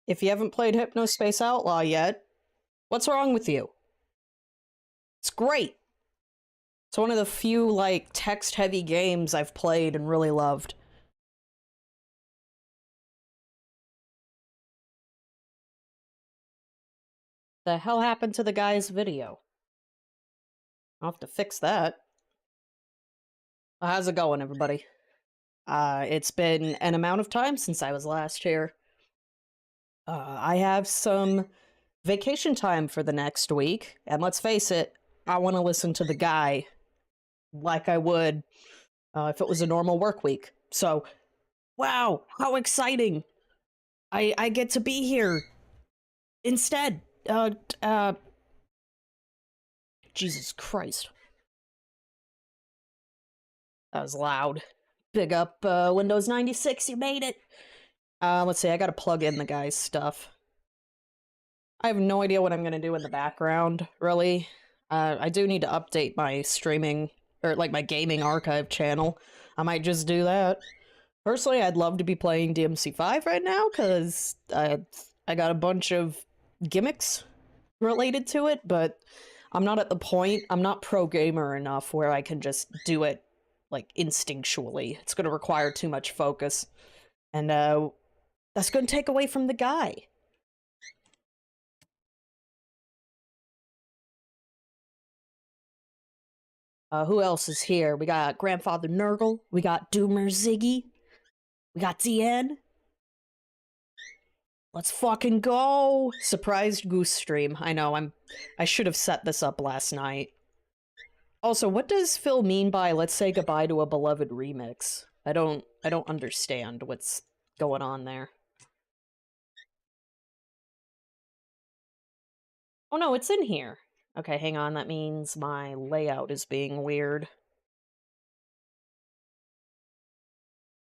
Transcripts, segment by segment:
If you haven't played Hypnospace Outlaw yet, what's wrong with you? It's great. It's one of the few, like, text-heavy games I've played and really loved. The hell happened to the guy's video? I'll have to fix that. How's it going, everybody? It's been an amount of time since I was last here. I have some vacation time for the next week, and let's face it, I want to listen to the guy like I would if it was a normal work week. So, wow, how exciting! I get to be here instead. Jesus Christ. That was loud. Big up, Windows 96, you made it! Let's see, I gotta plug in the guy's stuff. I have no idea what I'm gonna do in the background, really. I do need to update my streaming, or like my gaming archive channel. I might just do that. Personally, I'd love to be playing DMC5 right now, because I got a bunch of gimmicks related to it, but I'm not at the point, I'm not pro gamer enough where I can just do it, like, instinctually. It's gonna require too much focus. And, that's gonna take away from the guy. Who else is here? We got Grandfather Nurgle, we got Doomer Ziggy, we got DN. Let's fucking go! Surprised Goose stream. I know, I should have set this up last night. Also, what does Phil mean by "let's say goodbye to a beloved remix"? I don't understand what's going on there. Oh no, it's in here. Okay, hang on, that means my layout is being weird.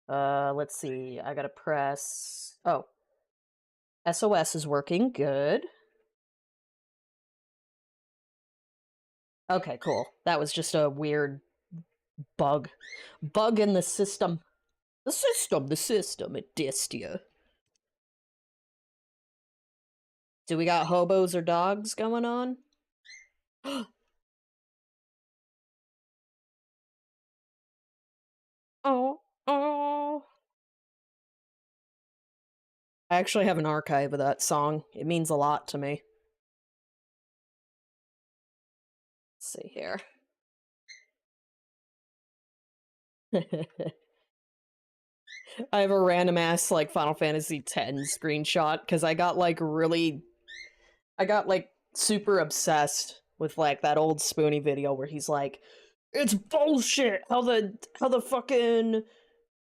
Let's see, I gotta press... Oh. SOS is working, good. Okay, cool. That was just a weird bug. Bug in the system. The system, it dissed you. Do we got hobos or dogs going on? Oh, oh. I actually have an archive of that song. It means a lot to me. Let's see here. I have a random ass, like, Final Fantasy X screenshot, because I got, like, super obsessed with, like, that old Spoonie video where he's like, it's bullshit how the fucking,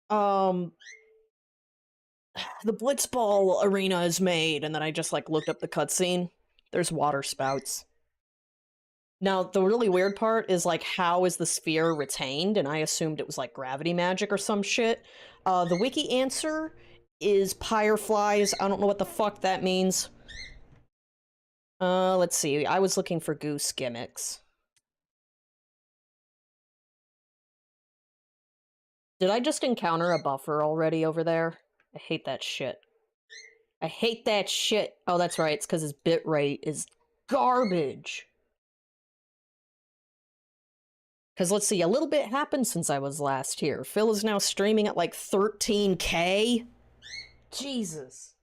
the Blitzball arena is made, and then I just, like, looked up the cutscene. There's water spouts. Now, the really weird part is, like, how is the sphere retained? And I assumed it was, like, gravity magic or some shit. The wiki answer is Pyreflies. I don't know what the fuck that means. Let's see. I was looking for Goose gimmicks. Did I just encounter a buffer already over there? I hate that shit. I hate that shit. Oh, that's right. It's because his bitrate is garbage. Because let's see, a little bit happened since I was last here. Phil is now streaming at like 13K. Jesus.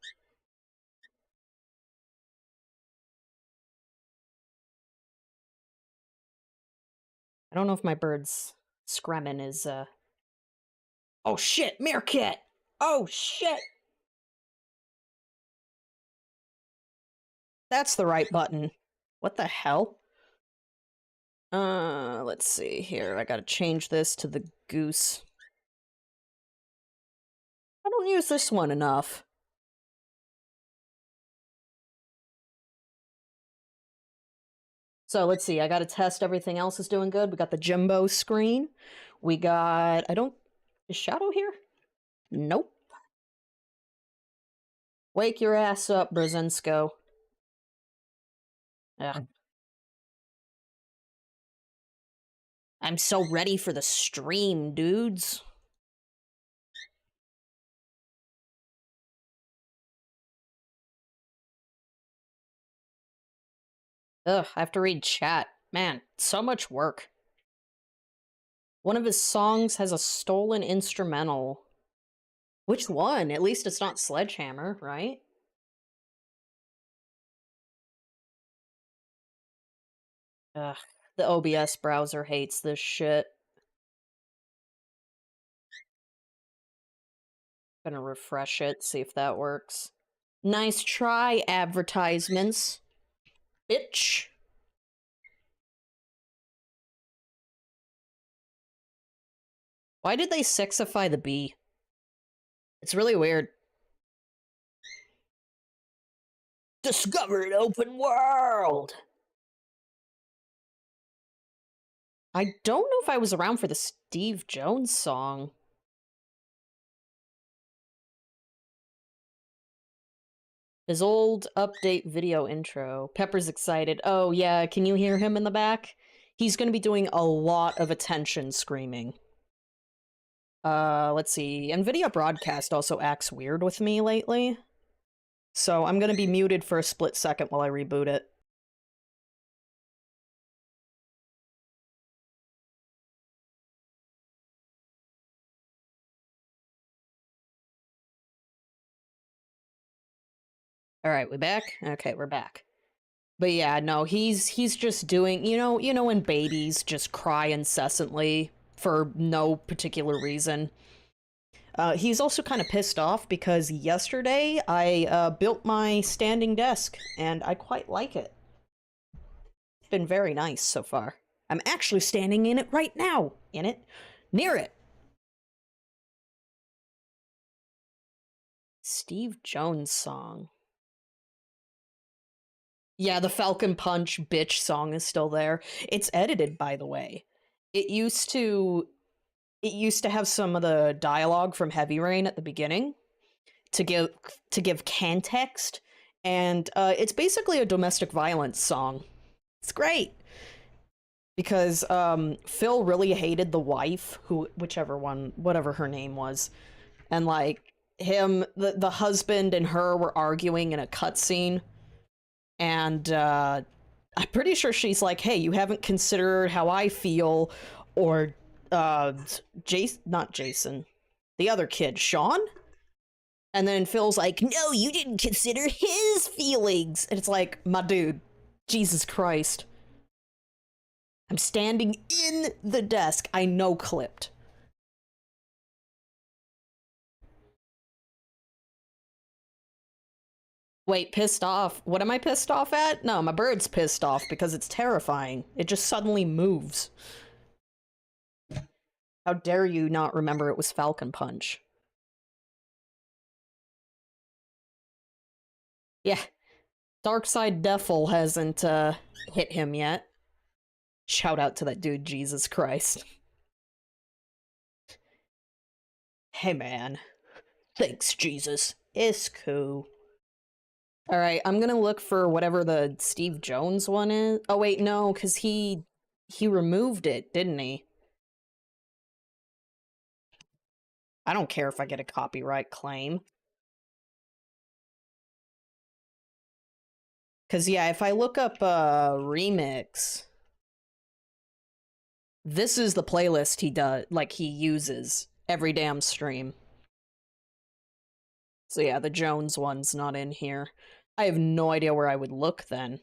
I don't know if my bird's screaming is, Oh shit, meerkat! Oh shit! That's the right button. What the hell? Let's see here. I gotta change this to the Goose. I don't use this one enough. So let's see, I gotta test everything else is doing good. We got the Jimbo screen. We got... Is Shadow here? Nope. Wake your ass up, Brzezinsko. Ugh. I'm so ready for the stream, dudes. Ugh, I have to read chat. Man, so much work. One of his songs has a stolen instrumental. Which one? At least it's not Sledgehammer, right? Ugh, the OBS browser hates this shit. Gonna refresh it, see if that works. Nice try, advertisements. Bitch. Why did they sexify the bee? It's really weird. Discover an open world! I don't know if I was around for the Steve Jones song. His old update video intro. Pepper's excited. Oh yeah, can you hear him in the back? He's gonna be doing a lot of attention screaming. Let's see. NVIDIA Broadcast also acts weird with me lately. So I'm gonna be muted for a split second while I reboot it. Alright, we back? Okay, we're back. But yeah, no, he's just doing, you know when babies just cry incessantly for no particular reason. He's also kind of pissed off because yesterday I built my standing desk, and I quite like it. It's been very nice so far. I'm actually standing in it right now. In it. Near it. Steve Jones song. Yeah, the Falcon Punch bitch song is still there. It's edited, by the way. It used to have some of the dialogue from Heavy Rain at the beginning to give context, and it's basically a domestic violence song. It's great because Phil really hated the wife, whatever her name was, and like the husband and her were arguing in a cutscene, and I'm pretty sure she's like, "Hey, you haven't considered how I feel," or not Jason, the other kid, Sean. And then Phil's like, "No, you didn't consider his feelings." And it's like, my dude, Jesus Christ. I'm standing in the desk. I know clipped. Wait, pissed off? What am I pissed off at? No, my bird's pissed off because it's terrifying. It just suddenly moves. How dare you not remember it was Falcon Punch? Yeah, Darkside Defil hasn't hit him yet. Shout out to that dude, Jesus Christ. Hey man. Thanks, Jesus. It's cool. Alright, I'm gonna look for whatever the Steve Jones one is. Oh wait, no, because he removed it, didn't he? I don't care if I get a copyright claim. Because, yeah, if I look up remix, this is the playlist he uses every damn stream. So yeah, the Jones one's not in here. I have no idea where I would look then.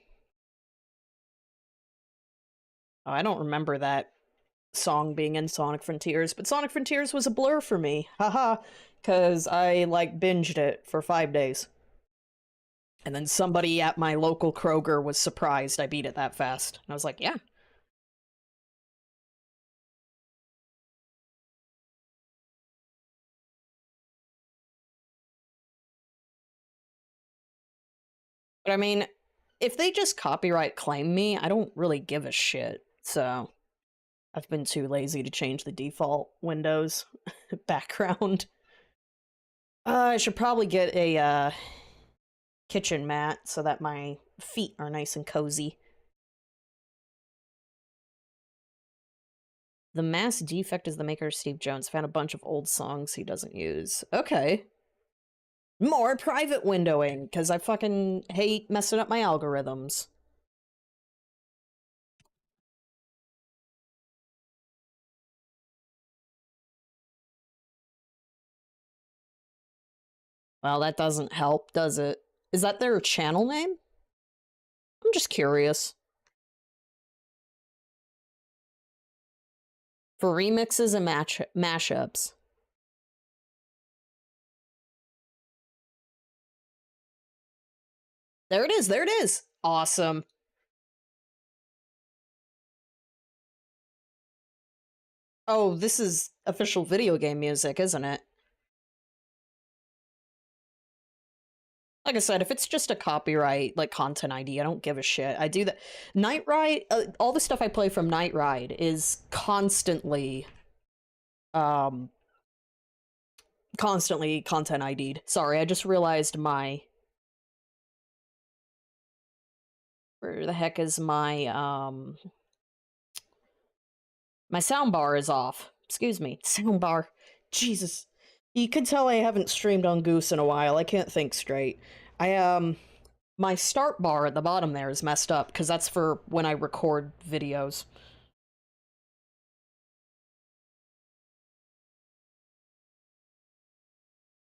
Oh, I don't remember that song being in Sonic Frontiers, but Sonic Frontiers was a blur for me. Haha, because I, like, binged it for 5 days. And then somebody at my local Kroger was surprised I beat it that fast. And I was like, yeah. But I mean, if they just copyright claim me, I don't really give a shit. So I've been too lazy to change the default Windows background. I should probably get a kitchen mat so that my feet are nice and cozy. The mass defect is the maker of Steve Jones. Found a bunch of old songs he doesn't use. Okay. More private windowing, because I fucking hate messing up my algorithms. Well, that doesn't help, does it? Is that their channel name? I'm just curious. For remixes and mashups. There it is, there it is! Awesome. Oh, this is official video game music, isn't it? Like I said, if it's just a copyright, like, content ID, I don't give a shit. I do that. Night Ride, all the stuff I play from Night Ride is constantly, constantly content ID'd. Sorry, I just realized my... Where the heck is my, my soundbar is off. Excuse me. Soundbar. Jesus. You can tell I haven't streamed on Goose in a while. I can't think straight. My start bar at the bottom there is messed up, because that's for when I record videos.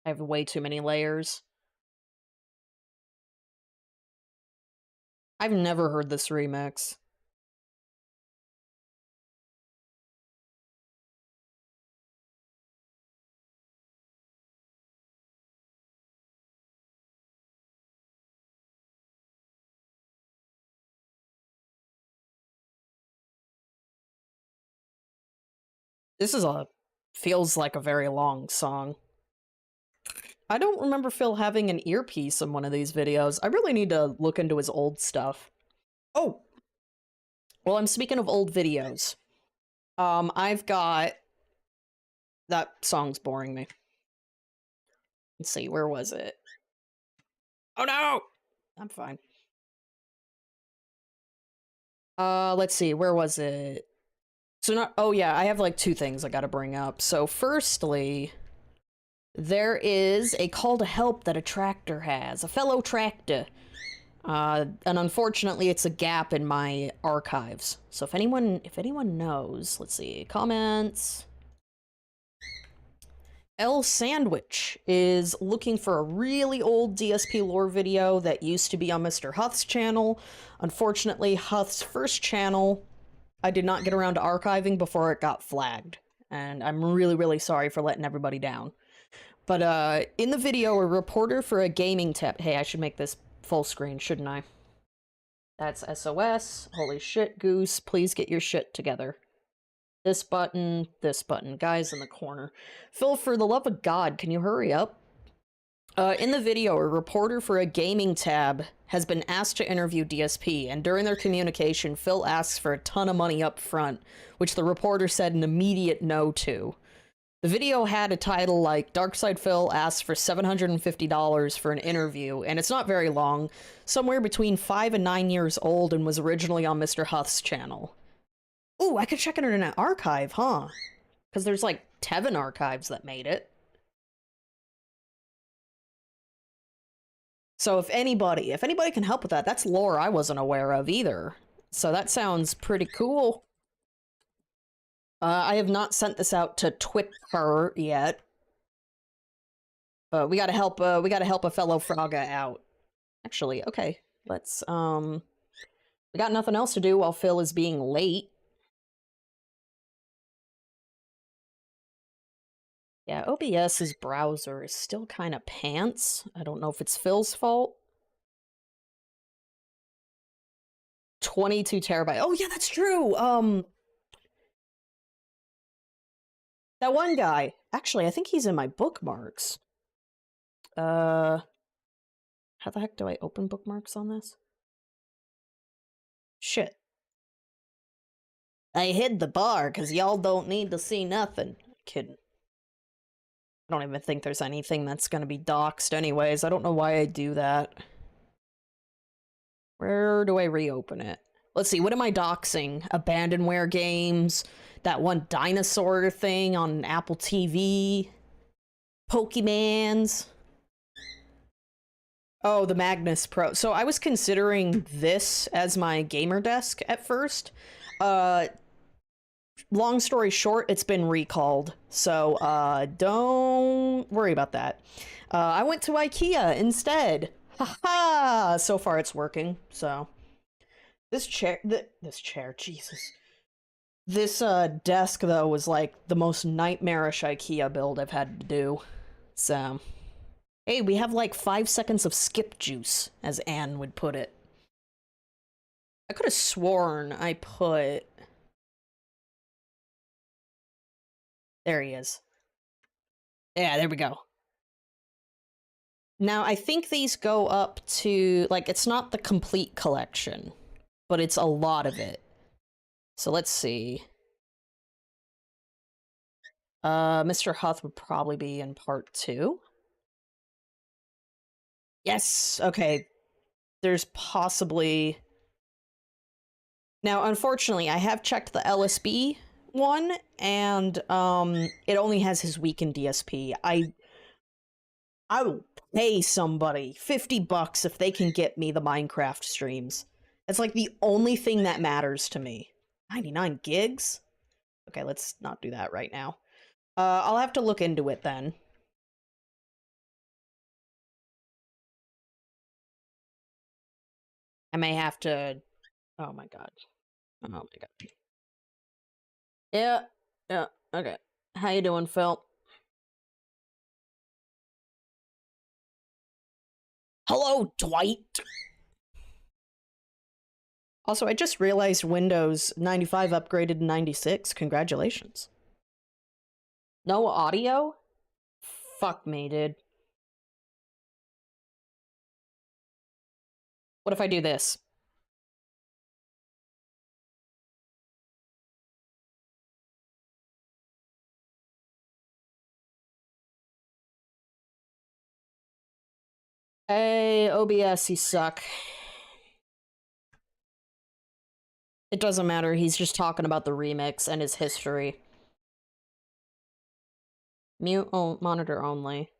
I have way too many layers. I've never heard this remix. This is feels like a very long song. I don't remember Phil having an earpiece in one of these videos. I really need to look into his old stuff. Oh! Well, I'm speaking of old videos. I've got... That song's boring me. Let's see, where was it? Oh no! I'm fine. Let's see, where was it? So not- oh yeah, I have like two things I gotta bring up. So firstly, there is a call to help that a tractor has, a fellow tractor. And unfortunately it's a gap in my archives. So if anyone knows, let's see, comments... L Sandwich is looking for a really old DSP lore video that used to be on Mr. Huth's channel. Unfortunately, Huth's first channel, I did not get around to archiving before it got flagged. And I'm really, really sorry for letting everybody down. But in the video, a reporter for a gaming tab... Hey, I should make this full screen, shouldn't I? That's SOS. Holy shit, Goose. Please get your shit together. This button, guys in the corner. Phil, for the love of God, can you hurry up? In the video, a reporter for a gaming tab has been asked to interview DSP, and during their communication, Phil asks for a ton of money up front, which the reporter said an immediate no to. The video had a title like, Darkside Phil asks for $750 for an interview, and it's not very long, somewhere between 5 and 9 years old, and was originally on Mr. Huth's channel. Ooh, I could check it in an archive, huh? Because there's, like, Tevin archives that made it. So if anybody can help with that, that's lore I wasn't aware of either. So that sounds pretty cool. I have not sent this out to Twitter yet. But we gotta help a fellow Frogga out. Actually, okay. Let's, we got nothing else to do while Phil is being late. Yeah, OBS's browser is still kind of pants. I don't know if it's Phil's fault. 22 terabyte. Oh yeah, that's true. That one guy. Actually, I think he's in my bookmarks. How the heck do I open bookmarks on this? Shit. I hid the bar because y'all don't need to see nothing. Kidding. I don't even think there's anything that's gonna be doxed anyways. I don't know why I do that. Where do I reopen it? Let's see, what am I doxing? Abandonware games, that one dinosaur thing on Apple TV, Pokemans. Oh, the Magnus Pro. So I was considering this as my gamer desk at first. long story short, it's been recalled. So, don't worry about that. I went to IKEA instead. Haha! So far it's working, so. This chair, Jesus. This, desk, though, was, like, the most nightmarish IKEA build I've had to do. So. Hey, we have, like, 5 seconds of skip juice, as Anne would put it. I could have sworn I put... There he is. Yeah, there we go. Now, I think these go up to, like, it's not the complete collection, but it's a lot of it. So let's see. Mr. Huth would probably be in part 2. Yes, okay. There's possibly... Now, unfortunately, I have checked the LSB one, and, it only has his weekend DSP. I will pay somebody $50 if they can get me the Minecraft streams. It's like the only thing that matters to me. 99 gigs? Okay, let's not do that right now. I'll have to look into it then. I may have to... Oh my god. Oh my god. Yeah, okay. How you doing, Phil? Hello, Dwight! Also, I just realized Windows 95 upgraded to 96. Congratulations. No audio? Fuck me, dude. What if I do this? Hey, OBS, you suck. It doesn't matter, he's just talking about the remix and his history. Mute monitor only.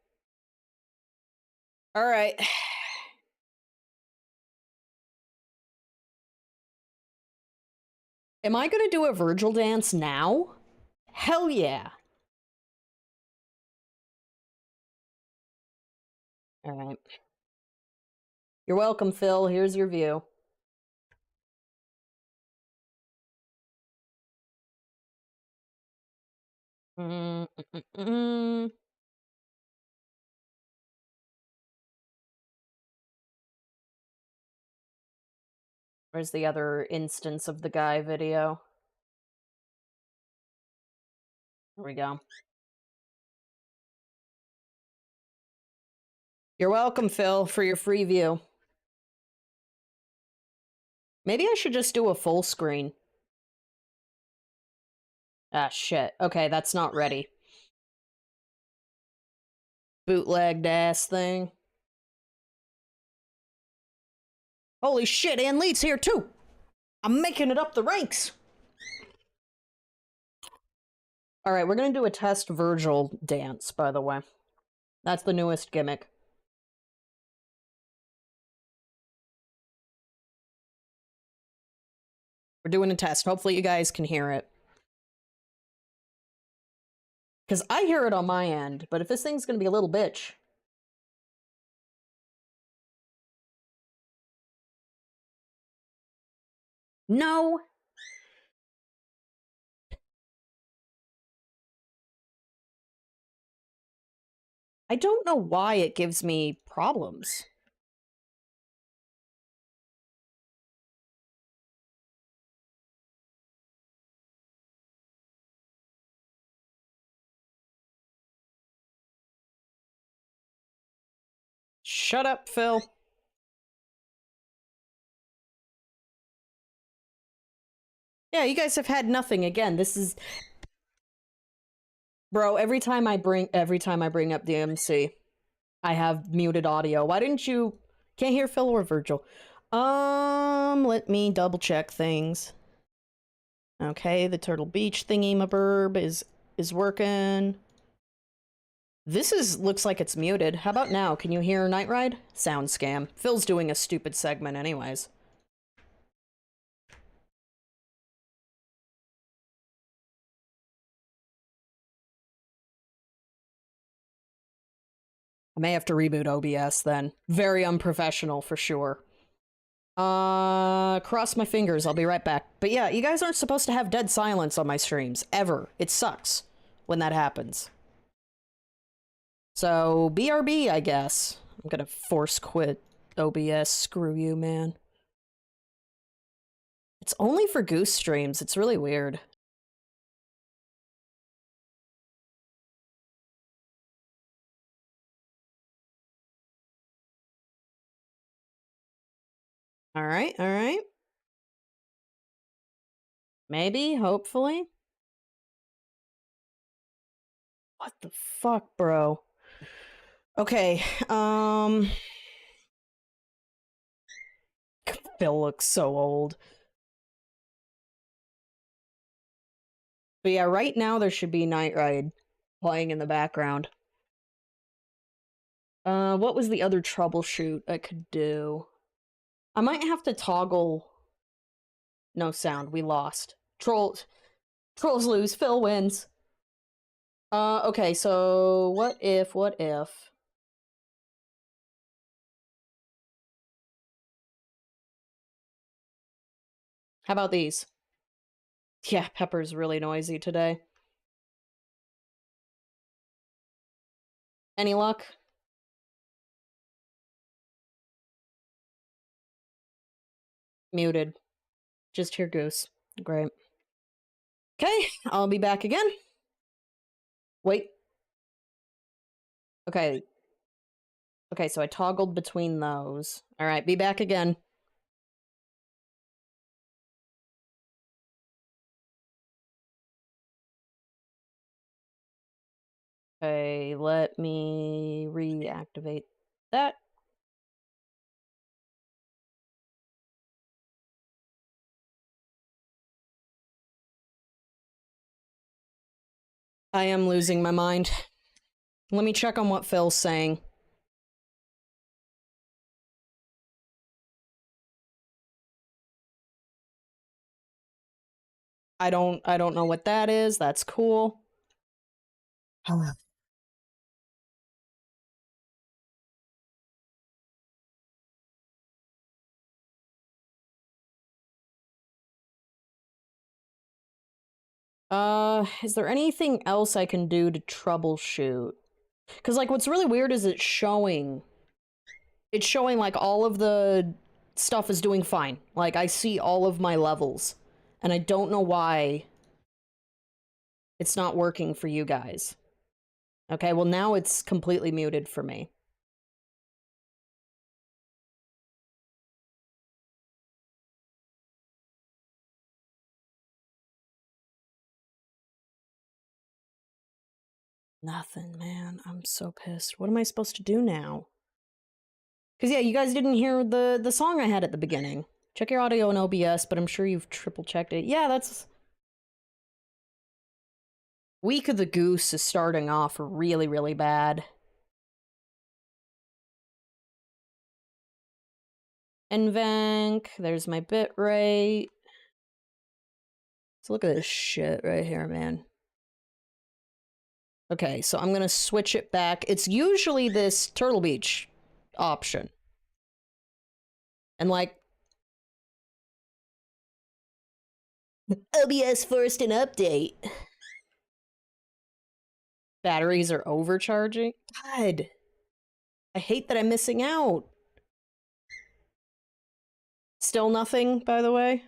Alright. Am I gonna do a Vergil dance now? Hell yeah! Alright. You're welcome, Phil. Here's your view. Where's the other instance of the guy video? There we go. You're welcome, Phil, for your free view. Maybe I should just do a full screen. Ah, shit. Okay, that's not ready. Bootlegged ass thing. Holy shit, Ann Lee's here too! I'm making it up the ranks! Alright, we're gonna do a test Vergil dance, by the way. That's the newest gimmick. We're doing a test. Hopefully you guys can hear it. Because I hear it on my end, but if this thing's gonna be a little bitch... No! I don't know why it gives me problems. Shut up, Phil. Yeah, you guys have had nothing again. This is... Bro, every time I bring up the MC, I have muted audio. Why didn't you... Can't hear Phil or Vergil. Let me double check things. Okay, the Turtle Beach thingy-maburb is working. This looks like it's muted. How about now? Can you hear Night Ride? Sound scam. Phil's doing a stupid segment anyways. I may have to reboot OBS then. Very unprofessional for sure. Cross my fingers, I'll be right back. But yeah, you guys aren't supposed to have dead silence on my streams, ever. It sucks when that happens. So, BRB, I guess. I'm gonna force quit OBS, screw you, man. It's only for Goose streams, it's really weird. Alright, alright. Maybe, hopefully. What the fuck, bro? Okay, Phil looks so old. But yeah, right now there should be Night Ride playing in the background. What was the other troubleshoot I could do? I might have to toggle... No sound, we lost. Trolls lose, Phil wins. Okay, so what if... How about these? Yeah, Pepper's really noisy today. Any luck? Muted. Just hear Goose. Great. Okay, I'll be back again. Wait. Okay. Okay, so I toggled between those. Alright, be back again. Okay, let me reactivate that. I am losing my mind. Let me check on what Phil's saying. I don't know what that is. That's cool. Is there anything else I can do to troubleshoot? Because, like, what's really weird is it's showing, like, all of the stuff is doing fine. Like, I see all of my levels, and I don't know why it's not working for you guys. Okay, well, now it's completely muted for me. Nothing, man. I'm so pissed. What am I supposed to do now? Because, yeah, you guys didn't hear the song I had at the beginning. Check your audio in OBS, but I'm sure you've triple-checked it. Yeah, that's... Week of the Goose is starting off really, really bad. NVENC, there's my bitrate. So look at this shit right here, man. Okay, so I'm gonna switch it back. It's usually this Turtle Beach option. And like... OBS forced an update. Batteries are overcharging? God. I hate that I'm missing out. Still nothing, by the way?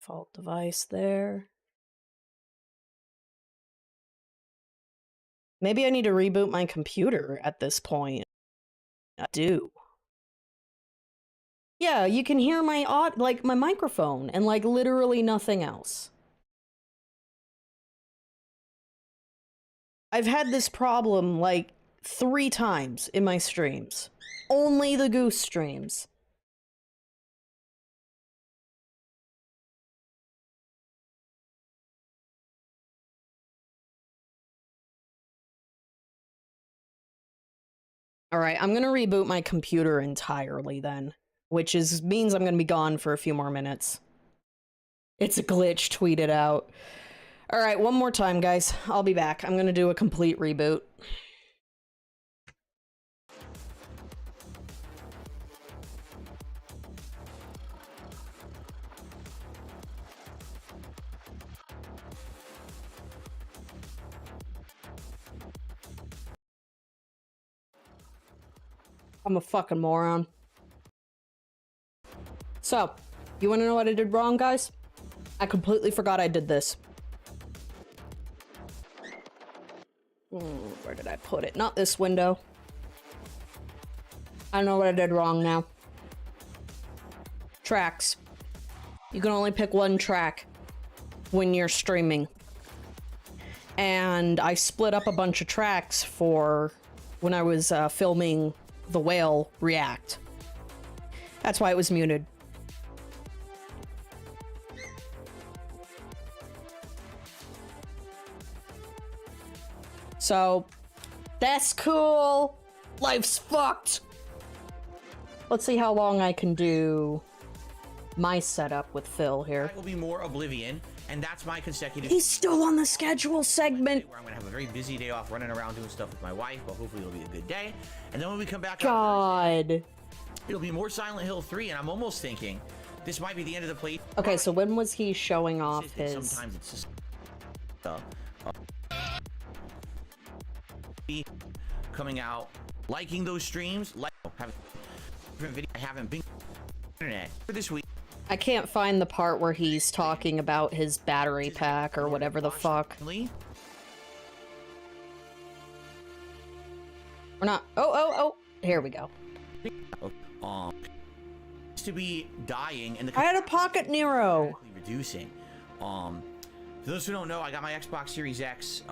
Fault device there. Maybe I need to reboot my computer at this point. I do. Yeah, you can hear my my microphone and like literally nothing else. I've had this problem like 3 times in my streams. Only the Goose streams. Alright, I'm gonna reboot my computer entirely then. which means I'm gonna be gone for a few more minutes. It's a glitch, tweet it out. Alright, one more time, guys. I'll be back. I'm gonna do a complete reboot. I'm a fucking moron. So, you wanna know what I did wrong, guys? I completely forgot I did this. Where did I put it? Not this window. I know what I did wrong now. Tracks. You can only pick one track when you're streaming. And I split up a bunch of tracks for when I was filming the whale react. That's why it was muted. So, that's cool. Life's fucked. Let's see how long I can do my setup with Phil here. I will be more Oblivion, and that's my consecutive... He's still on the schedule segment. Where I'm going to have a very busy day off running around doing stuff with my wife, but hopefully it'll be a good day. And then when we come back... God. It'll be more Silent Hill 3, and I'm almost thinking this might be the end of the play. Okay, so when was he showing off his... Sometimes it's just... coming out, liking those streams, I haven't been internet for this week. I can't find the part where he's talking about his battery pack or whatever the fuck. We're not... Oh! Here we go. To be dying and I had a pocket Nero. Reducing. For those who don't know, I got my Xbox Series X.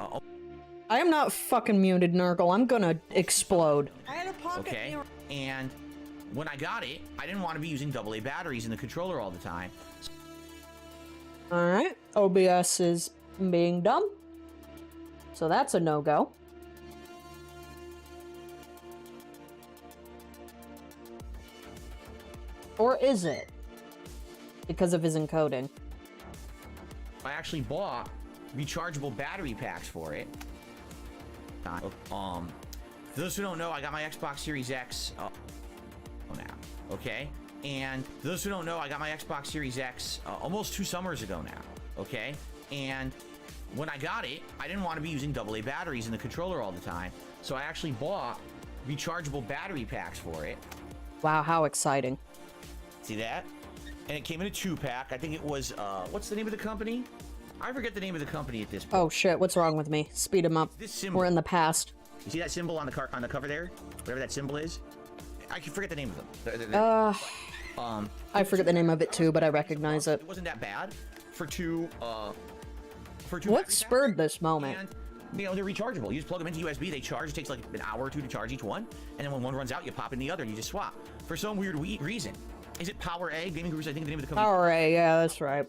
I am not fucking muted, Nurgle. I'm gonna explode. I had a pocket Nero. And when I got it, I didn't want to be using AA batteries in the controller all the time. Alright, OBS is being dumb. So that's a no-go. Or is it? Because of his encoding. I actually bought rechargeable battery packs for it. For those who don't know, I got my Xbox Series X now, okay? And for those who don't know, I got my Xbox Series X almost 2 summers ago now, okay? And when I got it, I didn't want to be using AA batteries in the controller all the time, so I actually bought rechargeable battery packs for it. Wow, how exciting. See that? And it came in a 2-pack. I think it was, what's the name of the company? I forget the name of the company at this point. Oh shit, what's wrong with me? Speed him up. This symbol. We're in the past. You see that symbol on the cover there? Whatever that symbol is? I can forget the name of them. I forget the name of it too, but I recognize it. It wasn't that bad for two What spurred this moment? And, you know, they're rechargeable. You just plug them into USB, they charge. It takes like an hour or 2 to charge each one. And then when one runs out, you pop in the other and you just swap. For some weird reason. Is it Power A? Gaming Goose, I think the name of the company. Power A, yeah, that's right.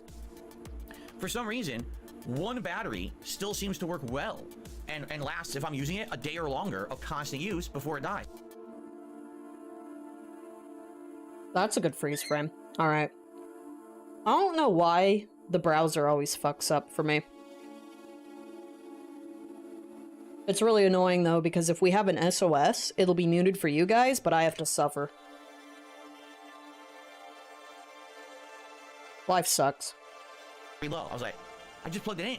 For some reason, one battery still seems to work well and lasts, if I'm using it, a day or longer of constant use before it dies. That's a good freeze frame. Alright. I don't know why the browser always fucks up for me. It's really annoying though, because if we have an SOS, it'll be muted for you guys, but I have to suffer. Life sucks. Pretty low. I was like, I just plugged it in.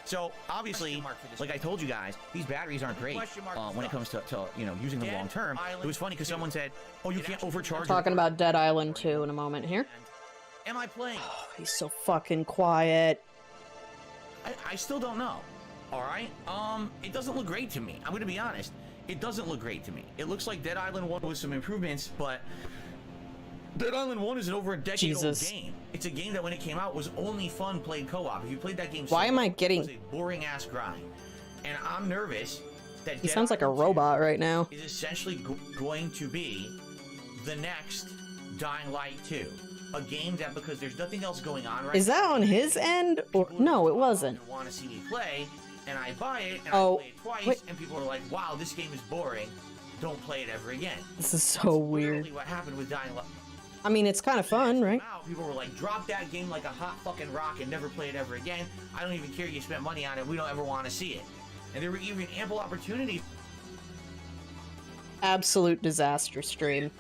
So obviously, like I told you guys, these batteries aren't great when it comes to you know, using them long term. It was funny because someone said, "Oh, you can't overcharge." Talking about Dead Island 2 in a moment here. Am I playing? Oh, he's so fucking quiet. I still don't know. All right. It doesn't look great to me. I'm gonna be honest. It doesn't look great to me. It looks like Dead Island 1 with some improvements, but Dead Island 1 is an over a decade-old game. It's a game that when it came out was only fun played co-op. If you played that game, why am I getting... It was a boring-ass grind. And I'm nervous that he sounds like a robot right now. Is essentially going to be the next Dying Light 2. A game that, because there's nothing else going on right now... Is that on his end? Or no, it wasn't. Want to see me play, and I buy it, and I play it twice, and people are like, wow, this game is boring. Don't play it ever again. This is so weird. Literally what happened with Dying Light. I mean, it's kind of fun, right? Now, people were like, drop that game like a hot fucking rock and never play it ever again. I don't even care you spent money on it. We don't ever want to see it. And there were even ample opportunities. Absolute disaster stream.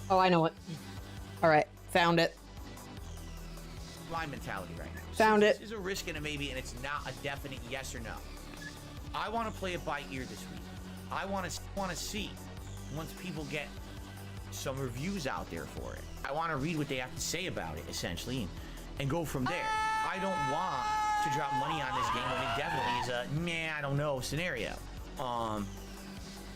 Oh, I know it. Alright, found it. My mentality right now. Found it. This is a risk and a maybe, and it's not a definite yes or no. I want to play it by ear this week. I want to see once people get some reviews out there for it. I want to read what they have to say about it, essentially, and go from there. I don't want to drop money on this game when it definitely is a I don't know scenario.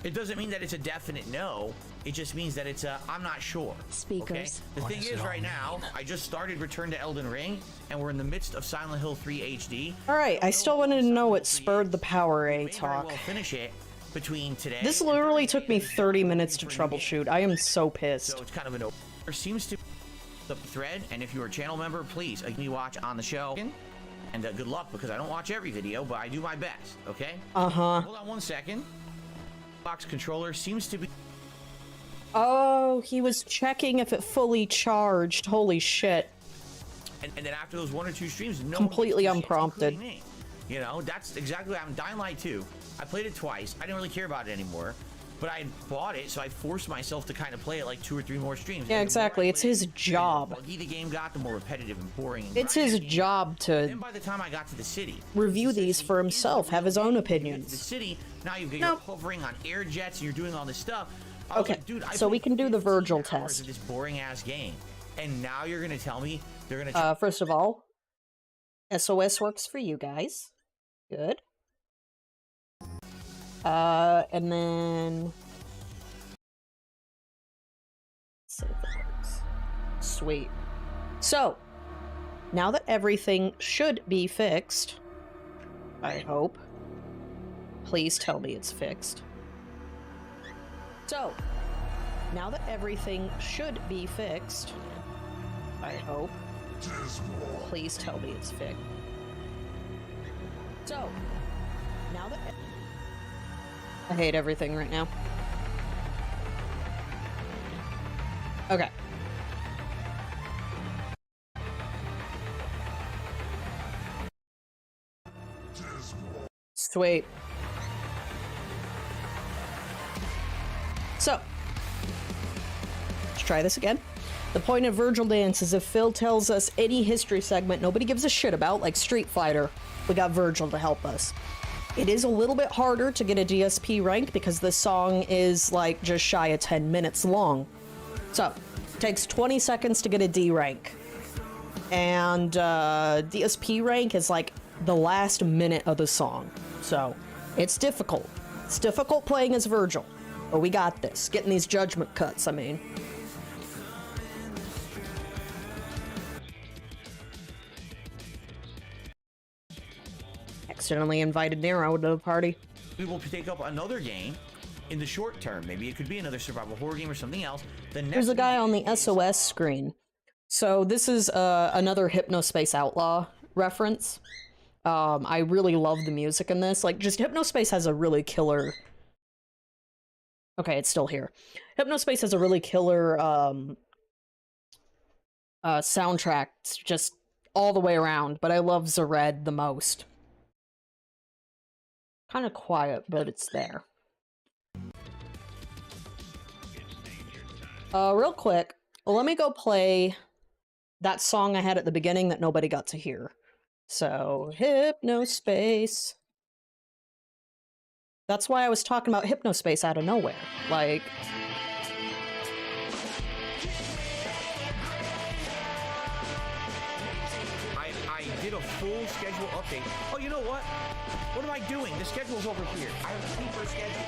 It doesn't mean that it's a definite no. It just means that it's a I'm not sure. Speakers. Okay? The thing is, right now, I just started Return to Elden Ring, and we're in the midst of Silent Hill 3 HD. Alright, I still wanted to know what spurred the Power A talk. We'll finish it between today. This literally took me 30 minutes to troubleshoot. I am so pissed. So it's kind of an there seems to be the thread, and if you're a channel member, please give me a watch on the show. And good luck, because I don't watch every video, but I do my best, okay? Uh-huh. Hold on one second. Box controller seems to be... Oh, he was checking if it fully charged. Holy shit. And then after those 1 or 2 streams, no completely unprompted. me. You know, that's exactly what I'm Dying Light 2. I played it twice. I didn't really care about it anymore. But I bought it, so I forced myself to kind of play it like 2 or 3 more streams. Yeah, exactly. It's his job. The more buggy the game got, the more repetitive and boring. And it's his job to and by the time I got to the city, review these for himself, have his own opinions. The city, now you're hovering on air jets and you're doing all this stuff. Okay, like, dude, so we can do the Vergil test. This boring ass game, and now you're gonna tell me they're gonna. First of all, SOS works for you guys. Good. And then. Let's see if it works. Sweet. So, now that everything should be fixed, I hope. Please tell me it's fixed. So, now that everything should be fixed, I hope. Please tell me it's fixed. So, now that... I hate everything right now. Okay. Sweet. So, let's try this again. The point of Vergil Dance is if Phil tells us any history segment nobody gives a shit about, like Street Fighter, we got Vergil to help us. It is a little bit harder to get a DSP rank because this song is like just shy of 10 minutes long. So, it takes 20 seconds to get a D rank. And DSP rank is like the last minute of the song. So, it's difficult. It's difficult playing as Vergil. But we got this. Getting these judgment cuts, I mean. Accidentally invited Nero to the party. We will take up another game in the short term. Maybe it could be another survival horror game or something else. There's a guy on the SOS screen. So this is another Hypnospace Outlaw reference. I really love the music in this. Like, just Hypnospace has a really killer... Okay, it's still here. Hypnospace has a really killer soundtrack, just all the way around, but I love Zared the most. Kind of quiet, but it's there. Real quick, let me go play that song I had at the beginning that nobody got to hear. So, Hypnospace. That's why I was talking about Hypnospace out of nowhere. Like... I did a full schedule update. Oh, you know what? What am I doing? The schedule's over here. I have a paper schedule.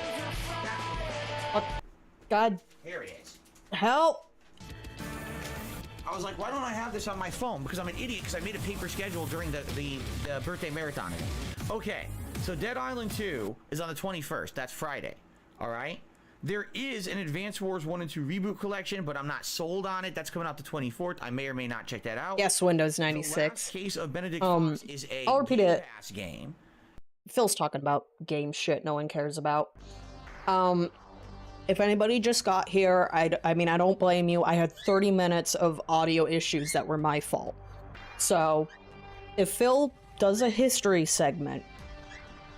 God. Here it is. Help! I was like, why don't I have this on my phone? Because I'm an idiot, because I made a paper schedule during the birthday marathon. Okay, so Dead Island 2 is on the 21st. That's Friday. All right? There is an Advance Wars 1 and 2 reboot collection, but I'm not sold on it. That's coming out the 24th. I may or may not check that out. Yes, Windows 96. The last case of Benedict Fox is a I'll repeat it. game. Phil's talking about game shit no one cares about. If anybody just got here, I mean, I don't blame you. I had 30 minutes of audio issues that were my fault. So, if Phil does a history segment,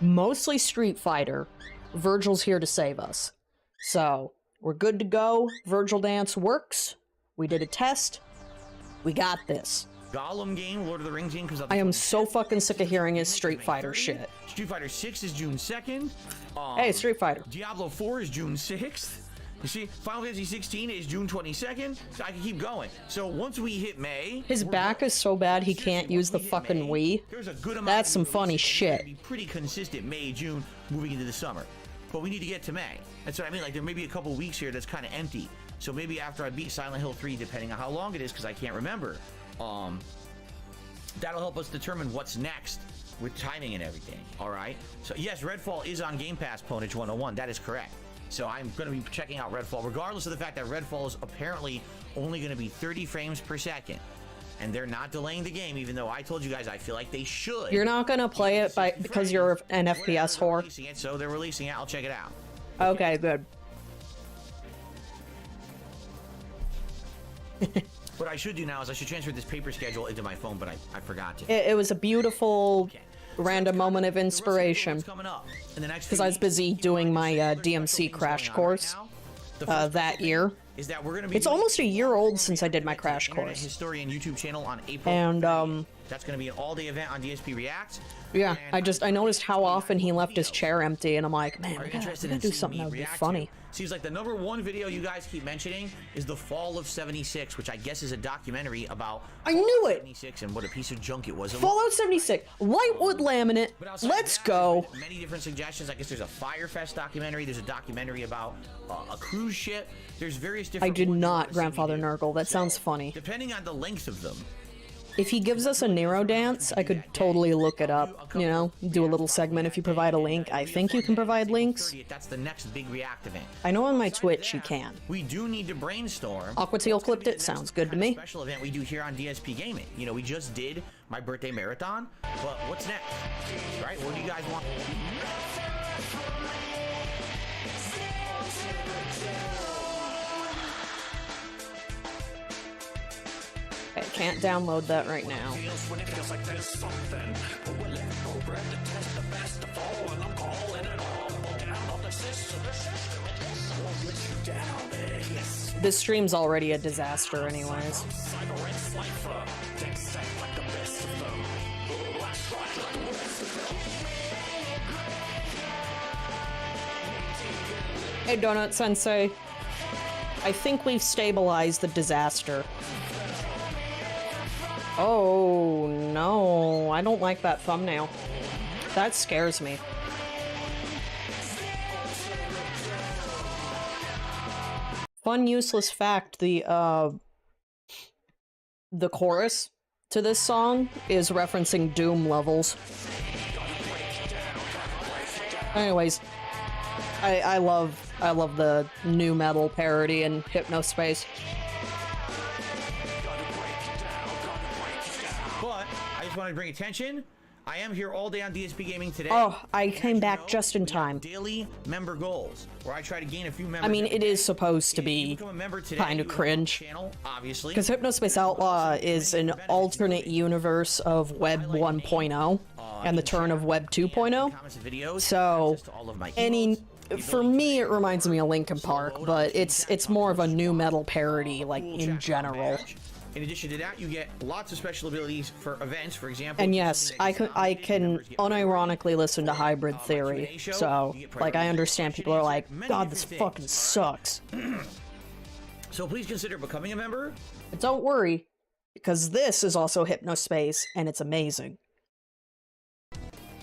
mostly Street Fighter, Vergil's here to save us. So, we're good to go. Vergil Dance works. We did a test. We got this. Gollum game, Lord of the Rings game comes out. I am so fucking sick of hearing his Street Fighter shit. Street Fighter 6 is June 2nd. Hey, Street Fighter. Diablo 4 is June 6th. You see, Final Fantasy 16 is June 22nd. So I can keep going. So once we hit May, his back is so bad he can't use the fucking Wii. There's a good amount. That's some funny shit. Be pretty consistent May, June, moving into the summer. But we need to get to May. That's what I mean. Like there may be a couple weeks here that's kind of empty. So maybe after I beat Silent Hill 3, depending on how long it is, because I can't remember. That'll help us determine what's next with timing and everything. All right. So yes, Redfall is on Game Pass, Ponage 101. That is correct. So I'm going to be checking out Redfall, regardless of the fact that Redfall is apparently only going to be 30 frames per second. And they're not delaying the game, even though I told you guys I feel like they should. You're not going to play it because you're an FPS whore? So they're releasing it. I'll check it out. Okay, good. What I should do now is I should transfer this paper schedule into my phone, but I forgot to. It was a beautiful random moment of inspiration. Because I was busy doing my DMC crash course that year. Is that we're gonna be it's almost a year old since I did my crash course. Historian YouTube channel on April. And that's gonna be an all-day event on DSP React. Yeah, I noticed how often he left his chair empty, and I'm like, man, we gotta do something that would be funny. Seems like the #1 video you guys keep mentioning is the Fall of 76, which I guess is a documentary about. I knew it. 76 and what a piece of junk it was. Fallout 76, whitewood laminate. Let's go. Many different suggestions. I guess there's a Firefest documentary. There's a documentary about a cruise ship. There's various different. I did not grandfather Nurgle. That sounds funny. Depending on the length of them. If he gives us a Nero Dance, I could totally look it up, you know, do a little segment if you provide a link. I think you can provide links. That's the next big React event. I know on my Twitch you can. We do need to brainstorm. AquaTeal clipped it, sounds good to me. Special event we do here on DSP Gaming. You know, we just did my birthday marathon, but what's next? Right? What do you guys want? I can't download that right now. This stream's already a disaster anyways. Hey Donut Sensei, I think we've stabilized the disaster. Oh, no. I don't like that thumbnail. That scares me. Fun, useless fact, the chorus to this song is referencing Doom levels. Anyways, I love the new metal parody in Hypnospace. Want to bring attention. I am here all day on DSP Gaming today. Oh, I came back just in time. Daily member goals, where I try to gain a few members. I mean, it is supposed to be kind of cringe. Obviously. Because Hypnospace Outlaw is an alternate universe of Web 1.0 and the turn of Web 2.0. So, for me, it reminds me of Linkin Park, but it's more of a new metal parody, like, in general. In addition to that, you get lots of special abilities for events, for example. And yes, I can unironically listen to Hybrid Theory. So, like, I understand people are like, God, this fucking sucks. So please consider becoming a member. But don't worry, because this is also Hypnospace, and it's amazing.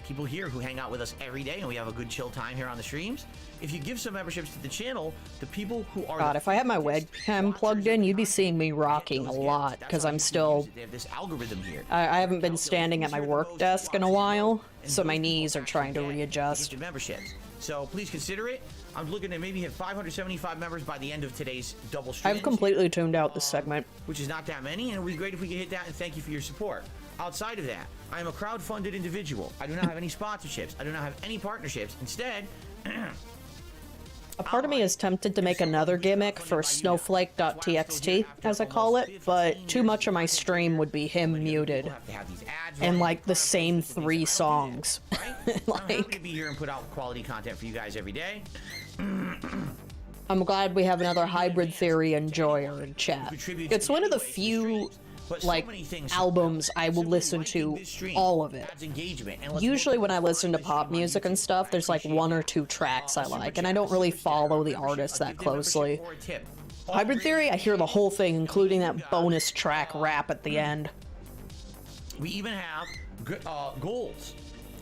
People here who hang out with us every day, and we have a good chill time here on the streams. If you give some memberships to the channel, the people who are... God, if I had my webcam plugged in, you'd be seeing me rocking a lot, because I'm still... They have this algorithm here. I haven't been standing at my work desk in a while, so my knees are trying to readjust. Memberships. So please consider it. I'm looking to maybe hit 575 members by the end of today's double stream. I've completely tuned out this segment. Which is not that many, and it would be great if we could hit that, and thank you for your support. Outside of that, I am a crowd-funded individual. I do not have any sponsorships. I do not have any partnerships. Instead, A part of me is tempted to make another gimmick for snowflake.txt, as I call it, but too much of my stream would be him muted. And like the same 3 songs. I'm happy to be here and put out quality content for you guys every day. I'm glad we have another hybrid theory enjoyer in chat. It's one of the few like albums I will listen to all of it. Usually when I listen to pop music and stuff, there's like 1 or 2 tracks I like, and I don't really follow the artists that closely. Hybrid Theory, I hear the whole thing, including that bonus track rap at the end. We even have goals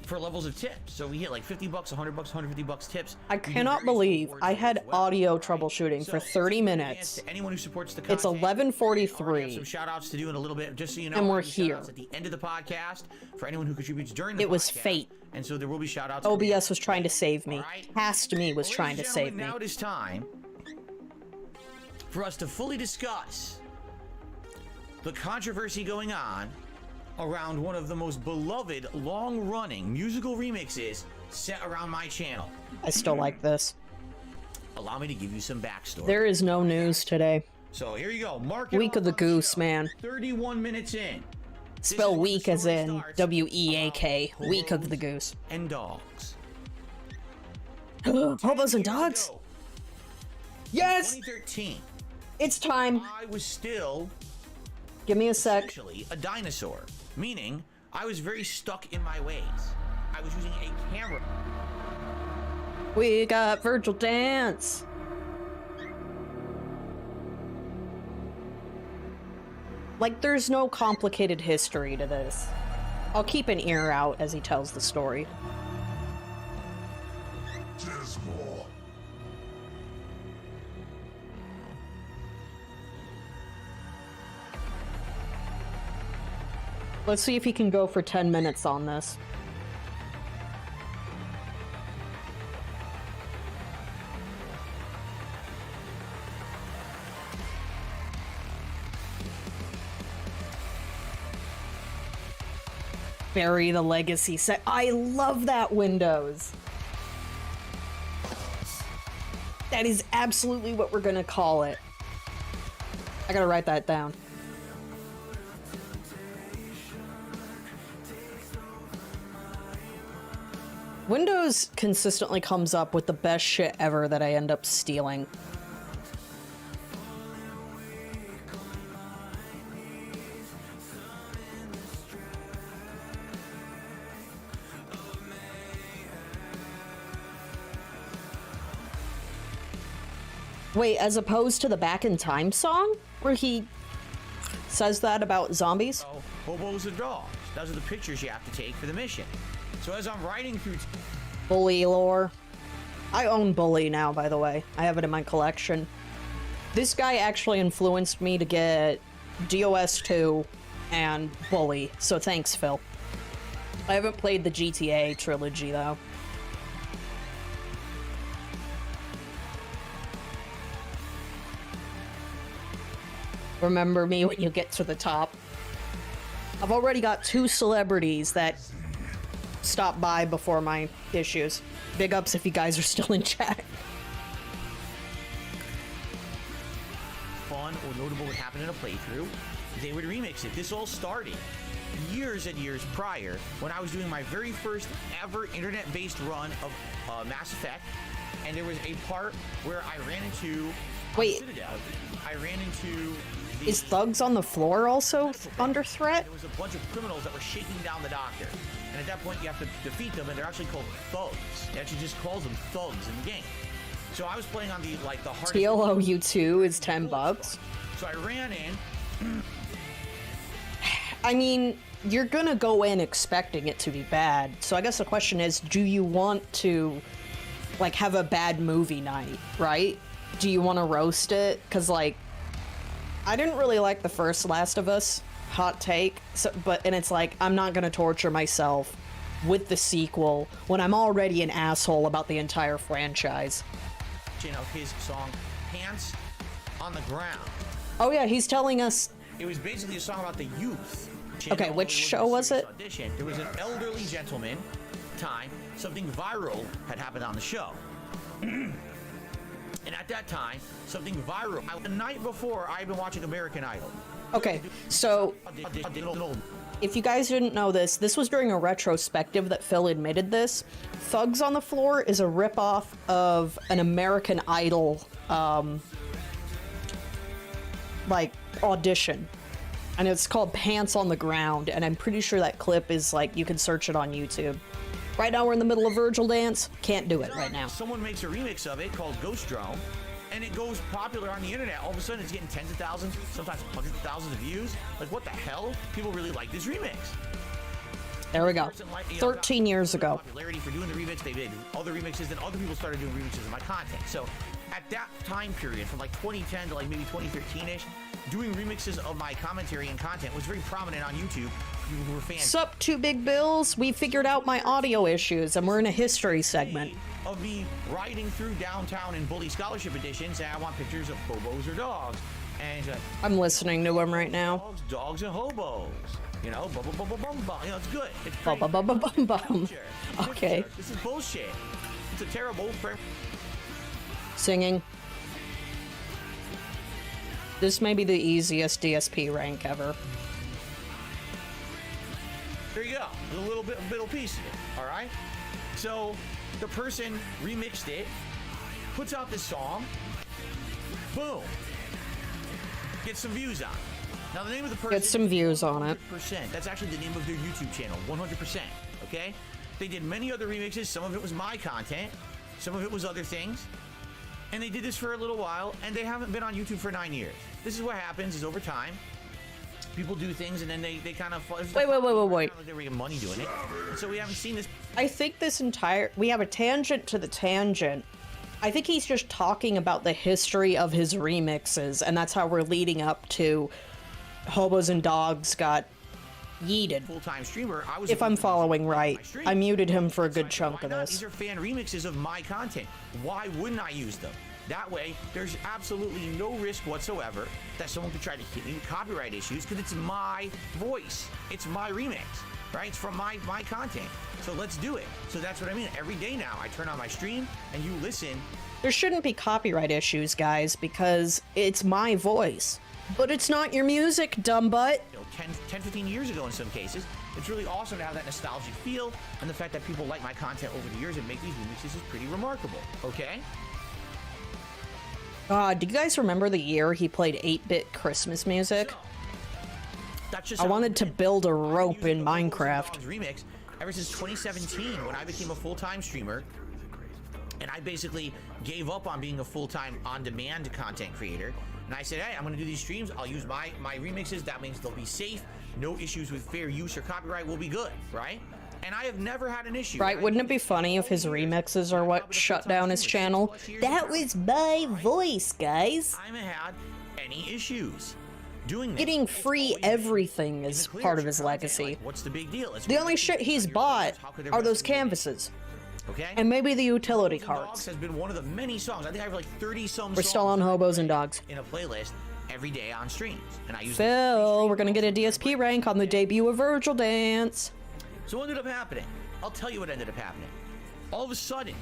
for levels of tips. So we hit like 50 bucks, 100 bucks, 150 bucks tips. I cannot believe I had audio troubleshooting for 30 minutes. Anyone who supports the content, it's 11:43. Some shout outs to do in a little bit, just so you know. And we're here. At the end of the podcast for anyone who contributes during the podcast. It was fate. And so there will be shout outs. OBS was trying to save me. Cast Me was trying to save me. Now it is time for us to fully discuss the controversy going on around one of the most beloved, long-running musical remixes set around my channel. I still like this. Allow me to give you some backstory. There is no news today. So here you go. Mark Week of the Goose, man. 31 minutes in. Spell week as in W-E-A-K. Week of the Goose. And dogs. Hobos and dogs? Yes! 2013. It's time. I was still... Give me a sec. Actually, a dinosaur. Meaning, I was very stuck in my ways. I was using a camera. We got Vergil Dance. Like, there's no complicated history to this. I'll keep an ear out as he tells the story. Let's see if he can go for 10 minutes on this. Bury the legacy set. I love that Windows. That is absolutely what we're gonna call it. I gotta write that down. Windows consistently comes up with the best shit ever that I end up stealing. Wait, as opposed to the Back in Time song? Where he says that about zombies? Oh, hobos and dogs. Those are the pictures you have to take for the mission. So as I'm riding through... Bully lore. I own Bully now, by the way. I have it in my collection. This guy actually influenced me to get DOS 2 and Bully, so thanks, Phil. I haven't played the GTA trilogy, though. Remember me when you get to the top. I've already got 2 celebrities that stop by before my issues. Big ups if you guys are still in chat. Fun or notable would happen in a playthrough, they would remix it. This all started years and years prior when I was doing my very first ever internet-based run of Mass Effect, and there was a part where I ran into Citadel. I ran into... Is Thugs on the Floor also under threat? There was a bunch of criminals that were shaking down the doctor. And at that point, you have to defeat them, and they're actually called thugs. It actually just calls them thugs in the game. So I was playing on the hardest... TLOU2 is $10. So I ran in. I mean, you're gonna go in expecting it to be bad. So I guess the question is, do you want to, like, have a bad movie night, right? Do you want to roast it? Because, like, I didn't really like the first Last of Us. Hot take. And it's like, I'm not gonna torture myself with the sequel when I'm already an asshole about the entire franchise. Of his song, Pants on the Ground. Oh yeah, he's telling us... It was basically a song about the youth. Okay, which show was it? Audition. There was an elderly gentleman, something viral had happened on the show. And at that time, something viral. The night before, I'd been watching American Idol. Okay, so if you guys didn't know this, this was during a retrospective that Phil admitted this. Thugs on the Floor is a ripoff of an American Idol, like, audition. And it's called Pants on the Ground, and I'm pretty sure that clip is, like, you can search it on YouTube. Right now we're in the middle of Vergil Dance. Can't do it right now. Someone makes a remix of it called Ghost Drone, and it goes popular on the internet. All of a sudden it's getting tens of thousands, sometimes hundreds of thousands of views. Like, what the hell? People really like this remix. There we go. 13 years ago. Popularity for doing the remix. They did other remixes, then other people started doing remixes of my content. So at that time period, from like 2010 to like maybe 2013-ish, doing remixes of my commentary and content was very prominent on YouTube. People who were fans. Sup, Two Big Bills? We figured out my audio issues, and we're in a history segment. Of me riding through downtown in Bully Scholarship Edition, saying I want pictures of hobos or dogs. And he's like, I'm listening to him right now. Dogs and hobos. You know, bum bum bum bum bum bum. You know, it's good. It's Bum bum bum bum bum. Okay. This is bullshit. It's a terrible frame. Singing. This may be the easiest DSP rank ever. There you go. A little piece of it. All right. So the person remixed it, puts out this song. Boom. Get some views on it. Now the name of the person. Get some views on it. 100%. That's actually the name of their YouTube channel. 100%. Okay. They did many other remixes. Some of it was my content. Some of it was other things. And they did this for a little while, and they haven't been on YouTube for 9 years. This is what happens is over time, people do things, and then they kind of... Wait. Like they're making money doing it. And so we haven't seen this... I think we have a tangent to the tangent. I think he's just talking about the history of his remixes, and that's how we're leading up to Hobos and Dogs got yeeted. Full-time streamer. If I'm following right. I muted him for a good chunk of this. These are fan remixes of my content. Why wouldn't I use them? That way, there's absolutely no risk whatsoever that someone could try to hit me with copyright issues because it's my voice. It's my remix, right? It's from my content. So let's do it. So that's what I mean. Every day now, I turn on my stream and you listen. There shouldn't be copyright issues, guys, because it's my voice. But it's not your music, dumb butt. 10, 15 years ago in some cases. It's really awesome to have that nostalgic feel, and the fact that people like my content over the years and make these remixes is pretty remarkable, okay? God, do you guys remember the year he played 8-bit Christmas music? I wanted to build a rope in Minecraft. Remix ever since 2017 when I became a full-time streamer, and I basically gave up on being a full-time on-demand content creator. And I said, hey, I'm going to do these streams. I'll use my remixes. That means they'll be safe. No issues with fair use or copyright. Will be good, right? And I have never had an issue. Right? Wouldn't it be funny if his remixes are what shut down his channel? That was my voice, guys. I haven't had any issues doing that. Getting free everything is part of his legacy. What's the big deal? The only shit he's bought are those canvases. Okay. And maybe the utility cards. Dogs has been one of the many songs. I think I have like 30 songs. We're still on Hobos and Dogs. In a playlist every day on streams, and I use. Phil, we're gonna get a DSP rank on the debut of Vergil Dance. So what ended up happening? I'll tell you what ended up happening. All of a sudden,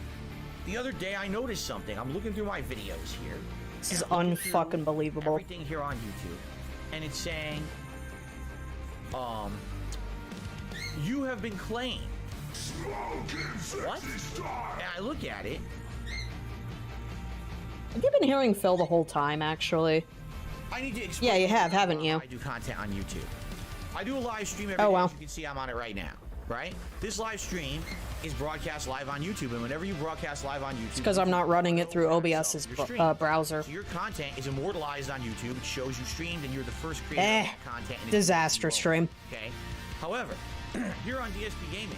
the other day I noticed something. I'm looking through my videos here. This is unfucking believable. Everything here on YouTube, and it's saying, you have been claimed. What? And I look at it. Have you been hearing Phil the whole time, actually? I need to explain. Yeah, you have, haven't you? I do content on YouTube. I do a live stream every day. Wow. As you can see, I'm on it right now, right? This live stream is broadcast live on YouTube, and whenever you broadcast live on YouTube... It's because I'm not running it through OBS's browser. So your content is immortalized on YouTube. It shows you streamed, and you're the first creator of content. Disaster stream. Okay. However, here on DSP Gaming,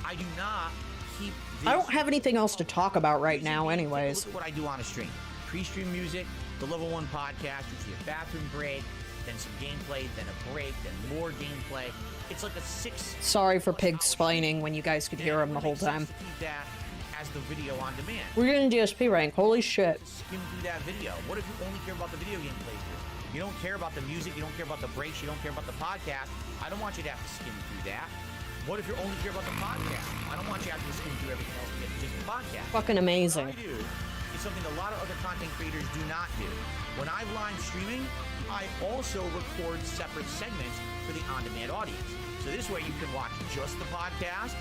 I do not keep this. I don't have anything else to talk about right now anyways. Look at what I do on a stream. Pre-stream music, the Level 1 podcast, usually a bathroom break, then some gameplay, then a break, then more gameplay. It's like a 6... Sorry for pig-splaining when you guys could hear him the whole time. To keep that as the video on demand. We're getting DSP rank, holy shit. Skim through that video. What if you only care about the video game playthrough? You don't care about the music, you don't care about the breaks, you don't care about the podcast. I don't want you to have to skim through that. What if you only care about the podcast? I don't want you to have to skim through everything else to get just the podcast. Fucking amazing. What I do is something a lot of other content creators do not do. When I'm live streaming, I also record separate segments for the on-demand audience. So this way you can watch just the podcast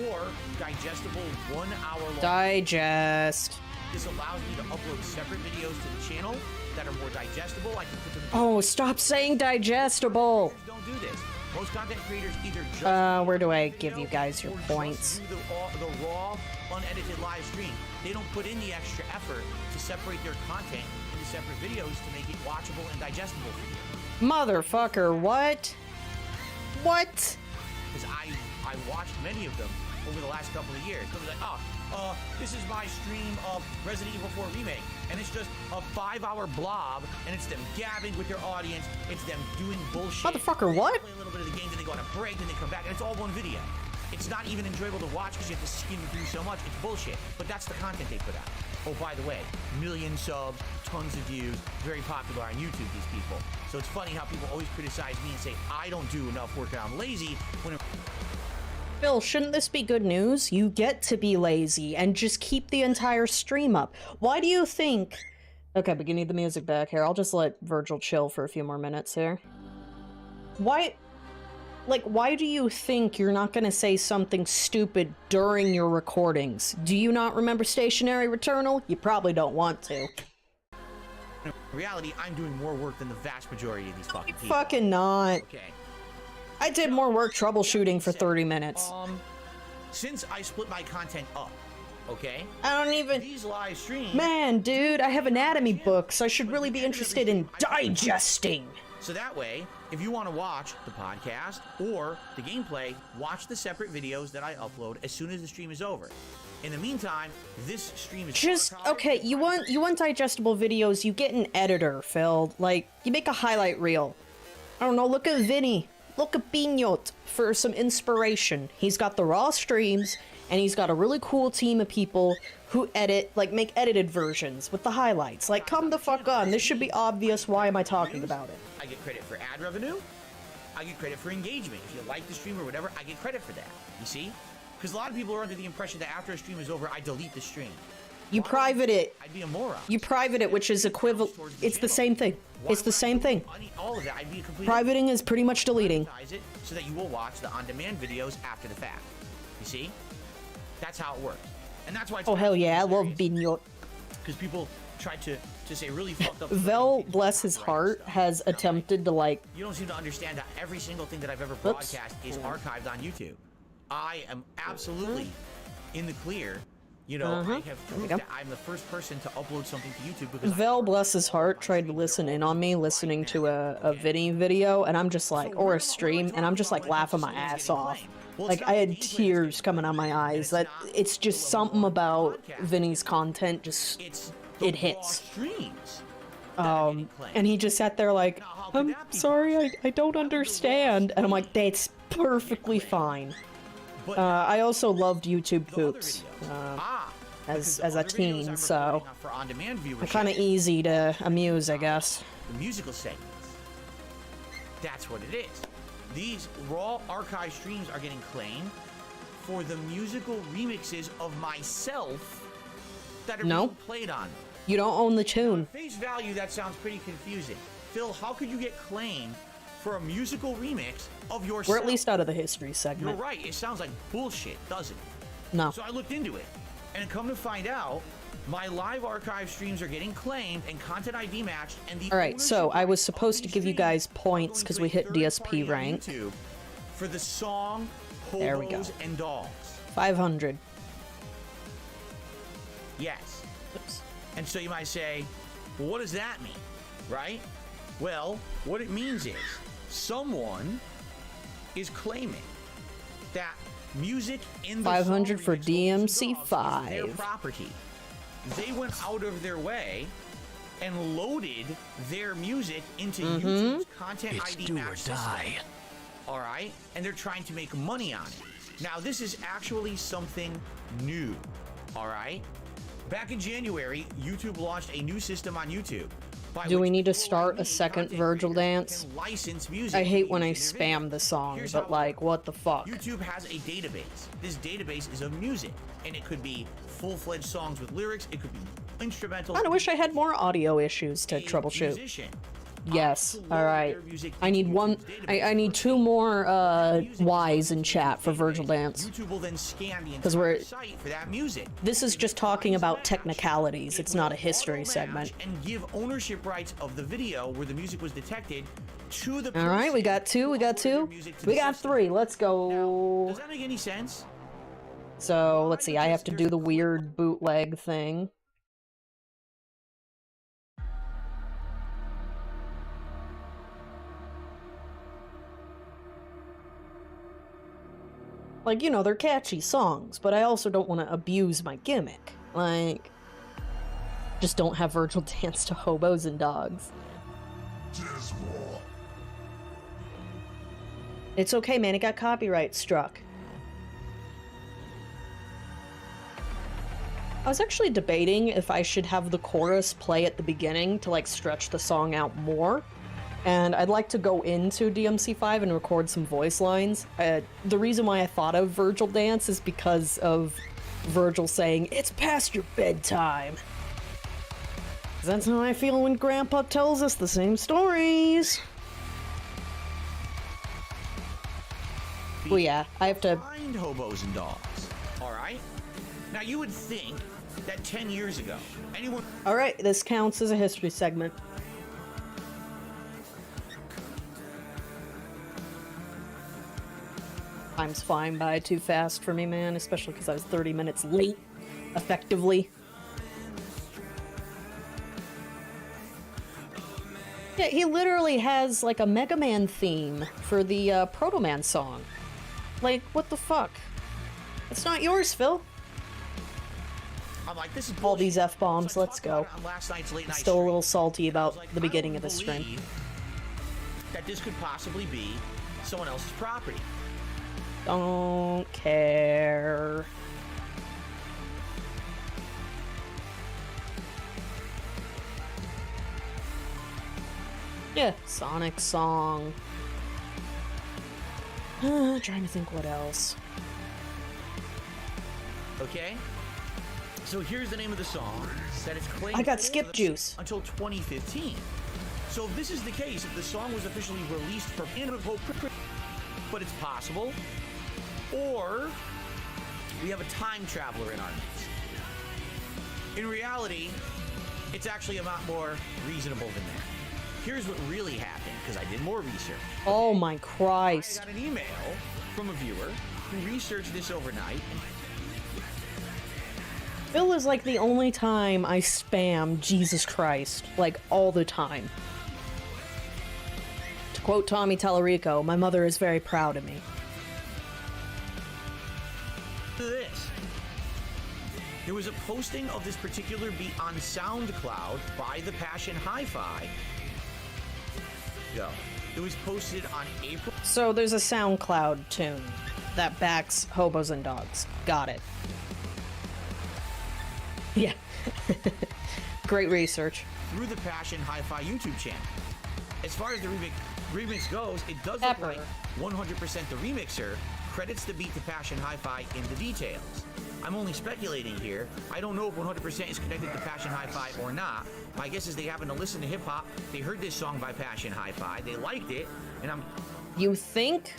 or digestible 1 hour long. Digest. This allows me to upload separate videos to the channel that are more digestible. I can put them. Oh, stop saying digestible. Don't do this. Most content creators either just where do I give you guys your points? Do the raw, unedited live stream. They don't put in the extra effort to separate their content into separate videos to make it watchable and digestible for you. Motherfucker, what? What? Because I watched many of them over the last couple of years. It was like, this is my stream of Resident Evil 4 Remake, and it's just a 5-hour blob, and it's them gabbing with their audience, it's them doing bullshit. Motherfucker, what? They play a little bit of the game, then they go on a break, then they come back, and it's all one video. It's not even enjoyable to watch because you have to skim through so much. It's bullshit, but that's the content they put out. Oh, by the way, million subs, tons of views, very popular on YouTube, these people. So it's funny how people always criticize me and say, I don't do enough work and I'm lazy, when Phil, shouldn't this be good news? You get to be lazy and just keep the entire stream up. Why do you think... Okay, but you need the music back here. I'll just let Vergil chill for a few more minutes here. Why... Like, why do you think you're not gonna say something stupid during your recordings? Do you not remember Stationary Returnal? You probably don't want to. in reality, I'm doing more work than the vast majority of these fucking people. Fucking not. Okay. I did more work troubleshooting for 30 minutes. Since I split my content up, okay? I don't even... These live streams... Man, dude, I have anatomy books. I should really be interested in digesting. So that way, if you want to watch the podcast or the gameplay, watch the separate videos that I upload as soon as the stream is over. In the meantime, this stream is just okay. You want digestible videos? You get an editor, Phil. Like, you make a highlight reel. I don't know. Look at Vinny. Look at Pinot for some inspiration. He's got the raw streams, and he's got a really cool team of people who edit, like, make edited versions with the highlights. Like, come the fuck on. This should be obvious. Why am I talking about it? I get credit for ad revenue. I get credit for engagement. If you like the stream or whatever, I get credit for that. You see? Because a lot of people are under the impression that after a stream is over, I delete the stream. You private it. I'd be a moron. You private it, which is equivalent. It's the same thing. It's the same thing. All of that, I'd be a complete. Privating is pretty much deleting. It so that you will watch the on-demand videos after the fact. You see? That's how it works. And that's why it's oh hell yeah, I love Pinot. Because people try to say really fucked up. Vel, bless his heart, has attempted to like. You don't seem to understand that every single thing that I've ever broadcast is archived on YouTube. I am absolutely in the clear. You know, I have proved that I'm the first person to upload something to YouTube because Vel, bless his heart, tried to listen in on me listening to a Vinny video, and I'm just like, or a stream, and I'm just like laughing my ass off. Like, I had tears coming out my eyes. That it's just something about Vinny's content just it hits. And he just sat there like, I'm sorry, I don't understand, and I'm like, that's perfectly fine. I also loved YouTube poops as a teen, so kind of easy to amuse, I guess. The musical segments. That's what it is. These raw archive streams are getting claimed for the musical remixes of myself that are being played on. You don't own the tune. On face value, that sounds pretty confusing. Phil, how could you get claimed for a musical remix of yourself? We're at least out of the history segment. You're right. It sounds like bullshit, doesn't it? No. So I looked into it, and come to find out, my live archive streams are getting claimed and content ID matched, and the Alright, so I was supposed to give you guys points because we hit DSP rank. For the song there we go. Hobos and Dolls. 500. Yes. Oops. And so you might say, well, what does that mean? Right? Well, what it means is someone is claiming that music in the 500 song for DMC DMC5. is their property. They went out of their way and loaded their music into YouTube's content ID match system. All right, and they're trying to make money on it. Now, this is actually something new. All right, back in January, YouTube launched a new system on YouTube. Do we need to start a second Vergil Dance? Music I hate when I spam the song, but like, what the fuck? YouTube has a database. This database is of music, and it could be full-fledged songs with lyrics. It could be instrumental. I wish I had more audio issues to troubleshoot. Musician. Yes. All right. I need one. I need 2 more Y's in chat for Vergil Dance. YouTube will then scan the 'Cause entire site for that music. This is just talking about technicalities. It's not a history Auto-match segment. And give ownership rights of the video where the music was detected to the. All right, we got 2. We got 2. We got 3. Let's go. Does that make any sense? So let's see. I have to do the weird bootleg thing. Like, you know, they're catchy songs, but I also don't want to abuse my gimmick. Like, just don't have Vergil dance to hobos and dogs. It's okay, man. It got copyright struck. I was actually debating if I should have the chorus play at the beginning to, like, stretch the song out more. And I'd like to go into DMC5 and record some voice lines. The reason why I thought of Vergil Dance is because of Vergil saying, "It's past your bedtime." That's how I feel when Grandpa tells us the same stories. Well, yeah, I have to find hobos and dogs. All right. Now you would think that 10 years ago, anyone. All right, this counts as a history segment. Time's flying by too fast for me, man, especially because I was 30 minutes late, effectively. Yeah, he literally has, like, a Mega Man theme for the Proto Man song. Like, what the fuck? It's not yours, Phil. I'm like, this is all these F-bombs, let's go. I'm still a little salty about the beginning of the stream. That this could possibly be someone else's property. Don't care. Yeah, Sonic song. Trying to think what else. Okay. So here's the name of the song that is claimed. I got skip juice until 2015. So if this is the case, if the song was officially released from but it's possible, or we have a time traveler in our midst. In reality, it's actually a lot more reasonable than that. Here's what really happened, because I did more research. Oh my Christ. I got an email from a viewer who researched this overnight. Phil is like the only time I spam Jesus Christ, like all the time. To quote Tommy Tallarico, my mother is very proud of me. This. There was a posting of this particular beat on SoundCloud by the Passion Hi-Fi. Go. It was posted on April. So there's a SoundCloud tune that backs hobos and dogs. Got it. Yeah. Great research. Through the Passion Hi-Fi YouTube channel. As far as the remix goes, it does look like 100% the remixer credits the beat to Passion Hi-Fi in the details. I'm only speculating here. I don't know if 100% is connected to Passion Hi-Fi or not. My guess is they happen to listen to hip-hop, they heard this song by Passion Hi-Fi, they liked it, and I'm... You think?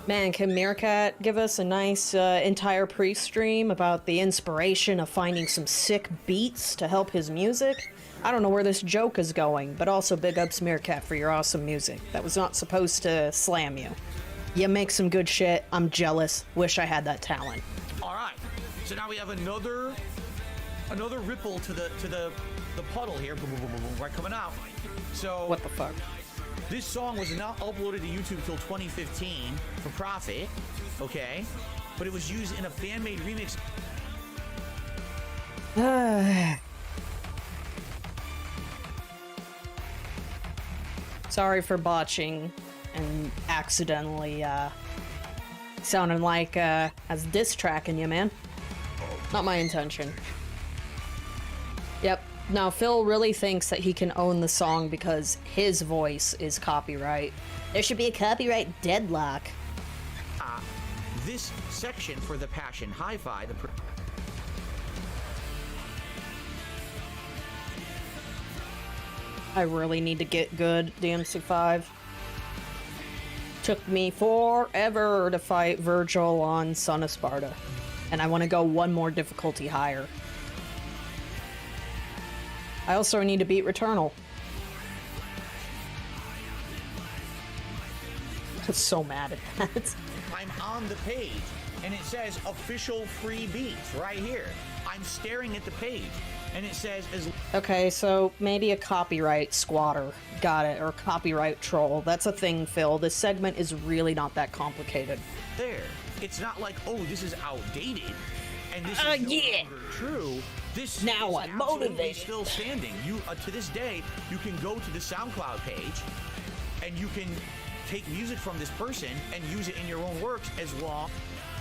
Man, can Meerkat give us a nice entire pre-stream about the inspiration of finding some sick beats to help his music? I don't know where this joke is going, but also big ups Meerkat for your awesome music. That was not supposed to slam you. You make some good shit. I'm jealous. Wish I had that talent. All right. So now we have another ripple to the puddle here. Boom, boom, boom, boom, right coming out. So what the fuck? This song was not uploaded to YouTube till 2015 for profit. Okay, but it was used in a fan-made remix. Sorry for botching and accidentally sounding like as diss tracking you, man. Not my intention. Yep. Now Phil really thinks that he can own the song because his voice is copyright. There should be a copyright deadlock. This section for the Passion Hi-Fi, I really need to get good DMC5. Took me forever to fight Vergil on Son of Sparta. And I want to go one more difficulty higher. I also need to beat Returnal. I'm so mad at that. I'm on the page, and it says official free beats right here. I'm staring at the page, and it says as Okay, so maybe a copyright squatter. Got it. Or copyright troll. That's a thing, Phil. This segment is really not that complicated. there. It's not like, oh, this is outdated, and this is no yeah. longer true. This Now is I'm absolutely motivated. still standing. You to this day, you can go to the SoundCloud page, and you can take music from this person and use it in your own works as long.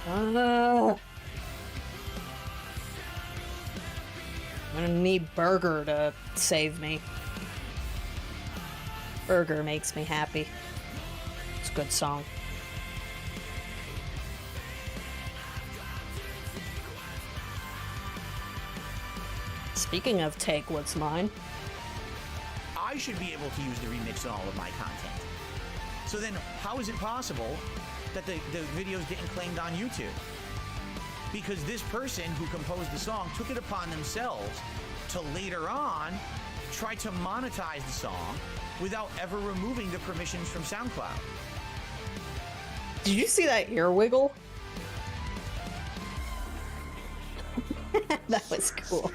I'm gonna need Burger to save me. Burger makes me happy. It's a good song. Speaking of take what's mine. I should be able to use the remix in all of my content. So then, how is it possible that the videos getting claimed on YouTube? Because this person who composed the song took it upon themselves to later on try to monetize the song without ever removing the permissions from SoundCloud. Did you see that ear wiggle? That was cool.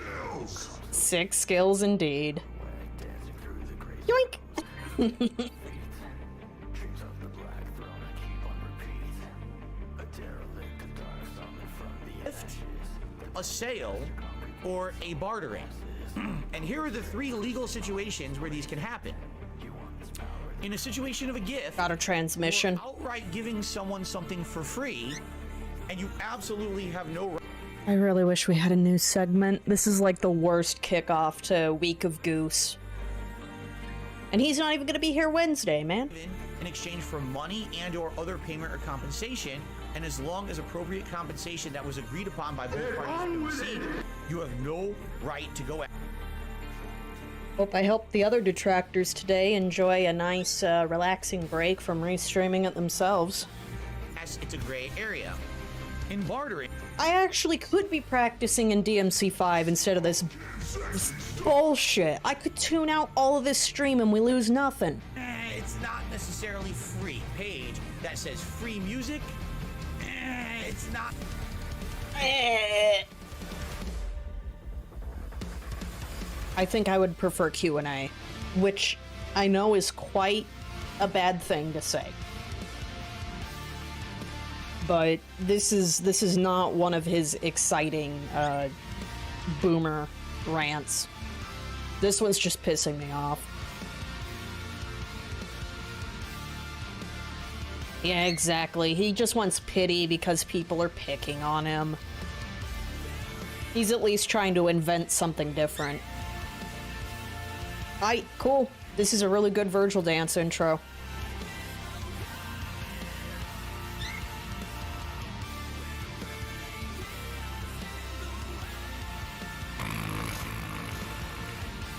6 skills indeed. Yoink! A sale or a bartering. And here are the 3 legal situations where these can happen. In a situation of a gift, Got a transmission. or outright giving someone something for free, and you absolutely have no right. I really wish we had a new segment. This is like the worst kickoff to Week of Goose. And he's not even gonna be here Wednesday, man. In exchange for money and or other payment or compensation, and as long as appropriate compensation that was agreed upon by both parties has been received, you have no right to go after. Hope I helped the other detractors today enjoy a nice, relaxing break from restreaming it themselves. It's a gray area. In bartering, I actually could be practicing in DMC5 instead of this bullshit. I could tune out all of this stream and we lose nothing. It's not necessarily free. Page that says free music, it's not. I think I would prefer Q&A, which I know is quite a bad thing to say. But this is not one of his exciting boomer rants. This one's just pissing me off. Yeah, exactly. He just wants pity because people are picking on him. He's at least trying to invent something different. Alright, cool. This is a really good Vergil Dance intro.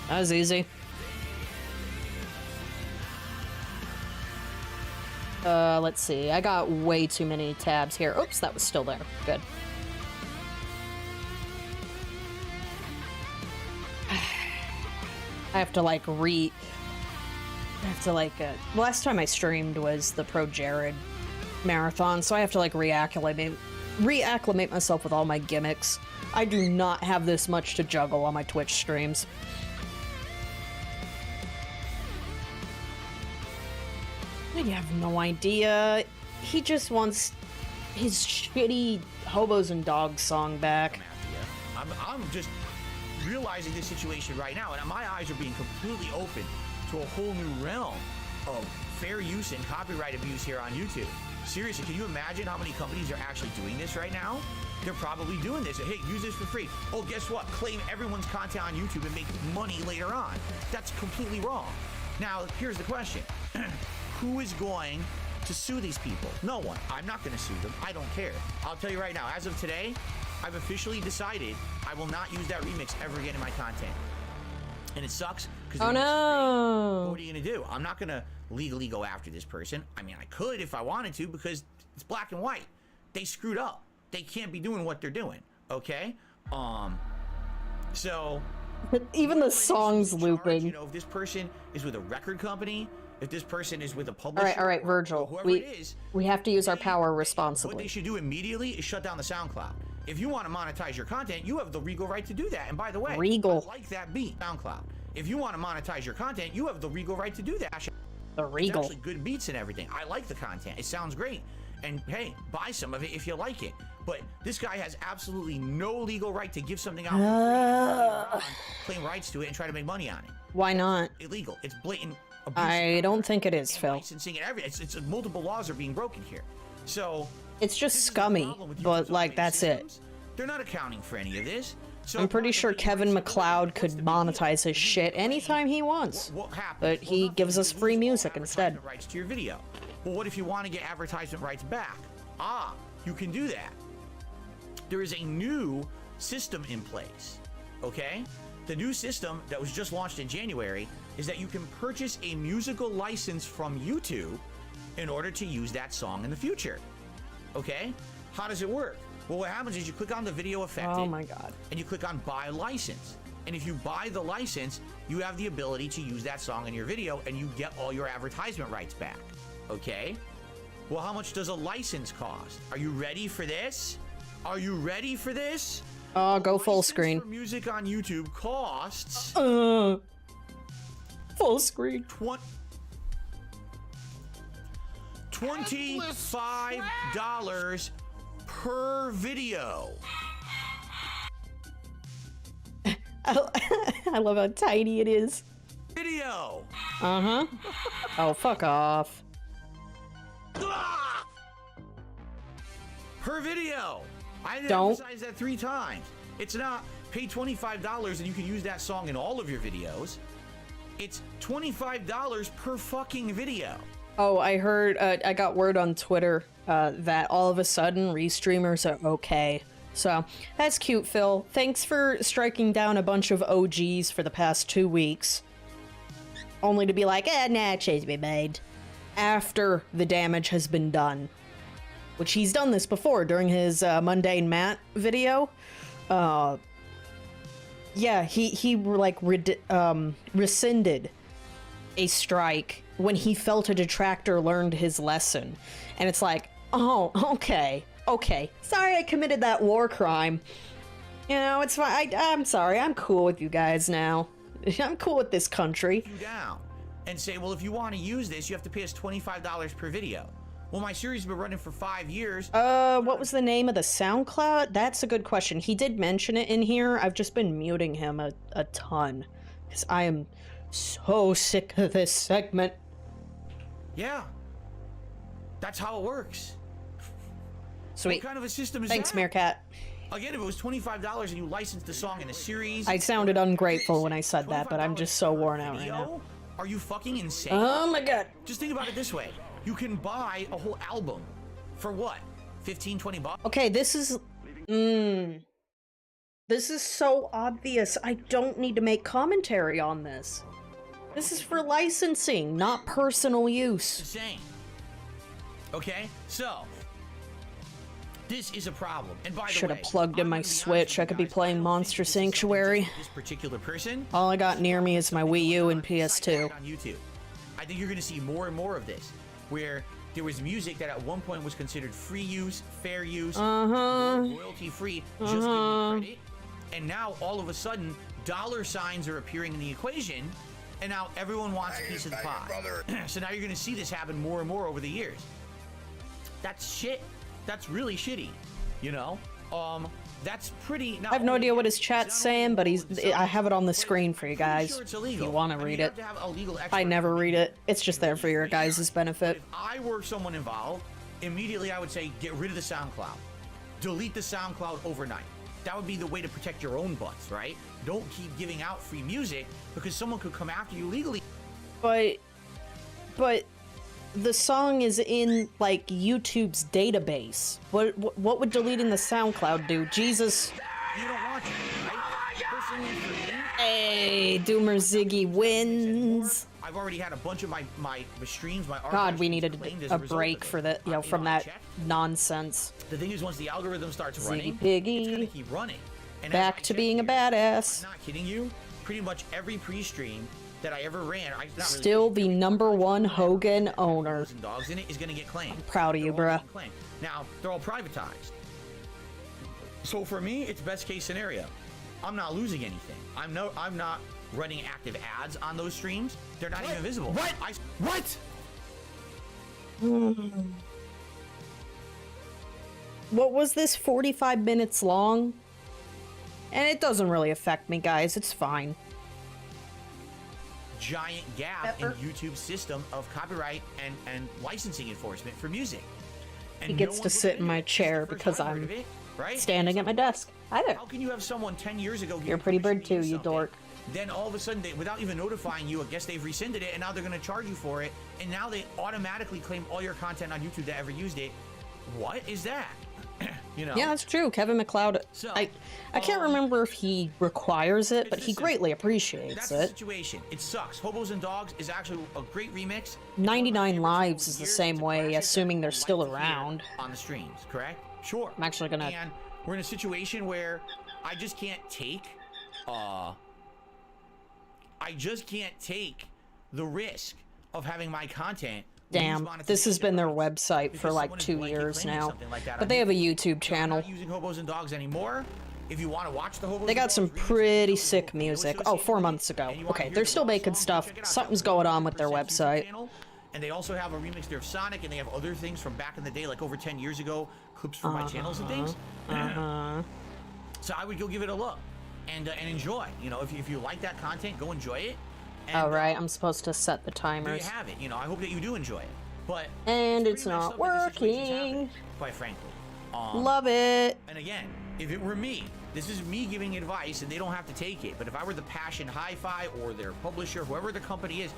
That was easy. Let's see. I got way too many tabs here. Oops, that was still there. Good. I have to last time I streamed was the Pro Jared marathon, so I have to reacclimate myself with all my gimmicks. I do not have this much to juggle on my Twitch streams. I have no idea. He just wants his shitty Hobos and Dogs song back. I'm just realizing this situation right now, and my eyes are being completely open to a whole new realm of fair use and copyright abuse here on YouTube. Seriously, can you imagine how many companies are actually doing this right now? They're probably doing this. Hey, use this for free. Oh, guess what? Claim everyone's content on YouTube and make money later on. That's completely wrong. Now, here's the question. Who is going to sue these people? No one. I'm not going to sue them. I don't care. I'll tell you right now, as of today, I've officially decided I will not use that remix ever again in my content. And it sucks because oh no. what are you gonna do? I'm not gonna legally go after this person. I mean, I could if I wanted to because it's black and white. They screwed up. They can't be doing what they're doing. Okay. So even the song's looping. You know, if this person is with a record company, if this person is with a publisher, all right, Vergil. whoever it is, We have to use our power what responsibly. they should do immediately is shut down the SoundCloud. If you want to monetize your content, you have the legal right to do that. And by the way, Regal. I like that beat, SoundCloud. If you want to monetize your content, you have the legal right to do that. The Regal. It's actually good beats and everything. I like the content. It sounds great. And hey, buy some of it if you like it. But this guy has absolutely no legal right to give something out, claim rights to it, and try to make money on it. Why not? Illegal. It's blatant abuse. I don't think it is, Phil. Licensing and everything. It's multiple laws are being broken here. So It's just this is the scummy, problem with but using like automated that's it. systems. They're not accounting for any of this. So I'm pretty sure Kevin what's MacLeod the could big deal? monetize his shit anytime he wants. What happened? But he nothing. gives us You free lose all music instead. advertisement rights to your video. Well, what if you want to get advertisement rights back? You can do that. There is a new system in place. Okay? The new system that was just launched in January is that you can purchase a musical license from YouTube in order to use that song in the future. Okay? How does it work? Well, what happens is you click on the video affected. Oh my god. And you click on buy license. And if you buy the license, you have the ability to use that song in your video and you get all your advertisement rights back. Okay? Well, how much does a license cost? Are you ready for this? Are you ready for this? Oh, go full License screen. for music on YouTube costs Full screen. $25 per video. I love how tiny it is. Video. Uh-huh. Oh, fuck off. Per video. I didn't Don't. emphasize that 3 times. It's not pay $25 and you can use that song in all of your videos. It's $25 per fucking video. Oh, I heard, I got word on Twitter that all of a sudden restreamers are okay. So, that's cute, Phil. Thanks for striking down a bunch of OGs for the past 2 weeks. Only to be like, nah, change be made. After the damage has been done. Which he's done this before during his Mundane Matt video. Yeah, he like rescinded a strike when he felt a detractor learned his lesson. And it's like, oh, okay. Sorry I committed that war crime. You know, it's fine. I'm sorry. I'm cool with you guys now. I'm cool with this country. You down and say, well, if you want to use this, you have to pay us $25 per video. Well, my series has been running for 5 years. What was the name of the SoundCloud? That's a good question. He did mention it in here. I've just been muting him a ton. Because I am so sick of this segment. Yeah. That's how it works. Sweet. What kind of a system is Thanks, that? Meerkat. Again, if it was $25 and you licensed the song in a series... I sounded ungrateful when I said that, but I'm just so worn out right now. Are you fucking insane? Oh my god. Just think about it this way. You can buy a whole album for what? 15, 20 bucks? Okay, this is... This is so obvious. I don't need to make commentary on this. This is for licensing, not personal use. Insane. Okay, so... This is a problem. And by the way, Should have plugged in my Switch. I could be playing Monster Sanctuary. This particular person. All I got near me is my Wii U and PS2. On YouTube. I think you're going to see more and more of this, where there was music that at one point was considered free use, fair use, royalty free, just give you credit. And now all of a sudden, dollar signs are appearing in the equation, and now everyone wants a piece of the pie. So now you're going to see this happen more and more over the years. That's shit. That's really shitty, you know? That's pretty... I have no idea what his chat's saying, but I have it on the screen for you guys, if you want to read it. I never read it. It's just there for your guys' benefit. If I were someone involved, immediately I would say, get rid of the SoundCloud. Delete the SoundCloud overnight. That would be the way to protect your own butts, right? Don't keep giving out free music because someone could come after you legally. But the song is in, like, YouTube's database. What would deleting the SoundCloud do? Jesus. You don't want to, right? First Personally, for me, Hey, Doomer Ziggy wins. I've already had a bunch of my streams, my God, we needed a break for that, you know, from that nonsense. The thing is, once the algorithm starts Ziggy running, Piggy. it's gonna keep running. And Back to being a badass. I'm not kidding you. Pretty much every pre-stream that I ever ran, Still the #1 Hogan owner. and dogs in it is gonna get claimed. I'm proud of you, bruh. Now they're all privatized. So for me, it's best case scenario. I'm not losing anything. I'm not running active ads on those streams. They're not even visible. What? What? What was this? 45 minutes long? And it doesn't really affect me, guys. It's fine. Giant gap in YouTube's system of copyright and licensing enforcement for music. And He gets to sit in my chair because I'm standing at my desk. Hi there. How can you have someone 10 years ago? You're a pretty bird too, you dork. Then all of a sudden, without even notifying you, I guess they've rescinded it, and now they're going to charge you for it, and now they automatically claim all your content on YouTube that ever used it. What is that? You know? Yeah, that's true. Kevin MacLeod. So, I can't remember if he requires it, but he greatly appreciates That's the it. situation. It sucks. Hobos and Dogs is actually a great remix. 99 Lives is the same way, assuming they're still around. On the streams, correct? Sure. I'm actually gonna... And we're in a situation where I just can't take, the risk of having my content. Damn, this has been their website for like 2 years now. But they have a YouTube channel. I'm not using Hobos and Dogs anymore. If you want to watch the Hobos They got some pretty sick music. Oh, 4 months ago. Okay, they're still making stuff. Something's going on with their website. And they also have a remix there of Sonic, and they have other things from back in the day, like over 10 years ago, clips from my channels and things. So I would go give it a look and enjoy. You know, if you like that content, go enjoy it. And, Oh, right, I'm supposed to set the there you timers. have it. You know, I hope that you do enjoy it. But And it's pretty messed not up that this situation's working. happening, quite frankly. Love it. And again, if it were me, this is me giving advice, and they don't have to take it. But if I were the Passion Hi-Fi or their publisher, whoever the company is,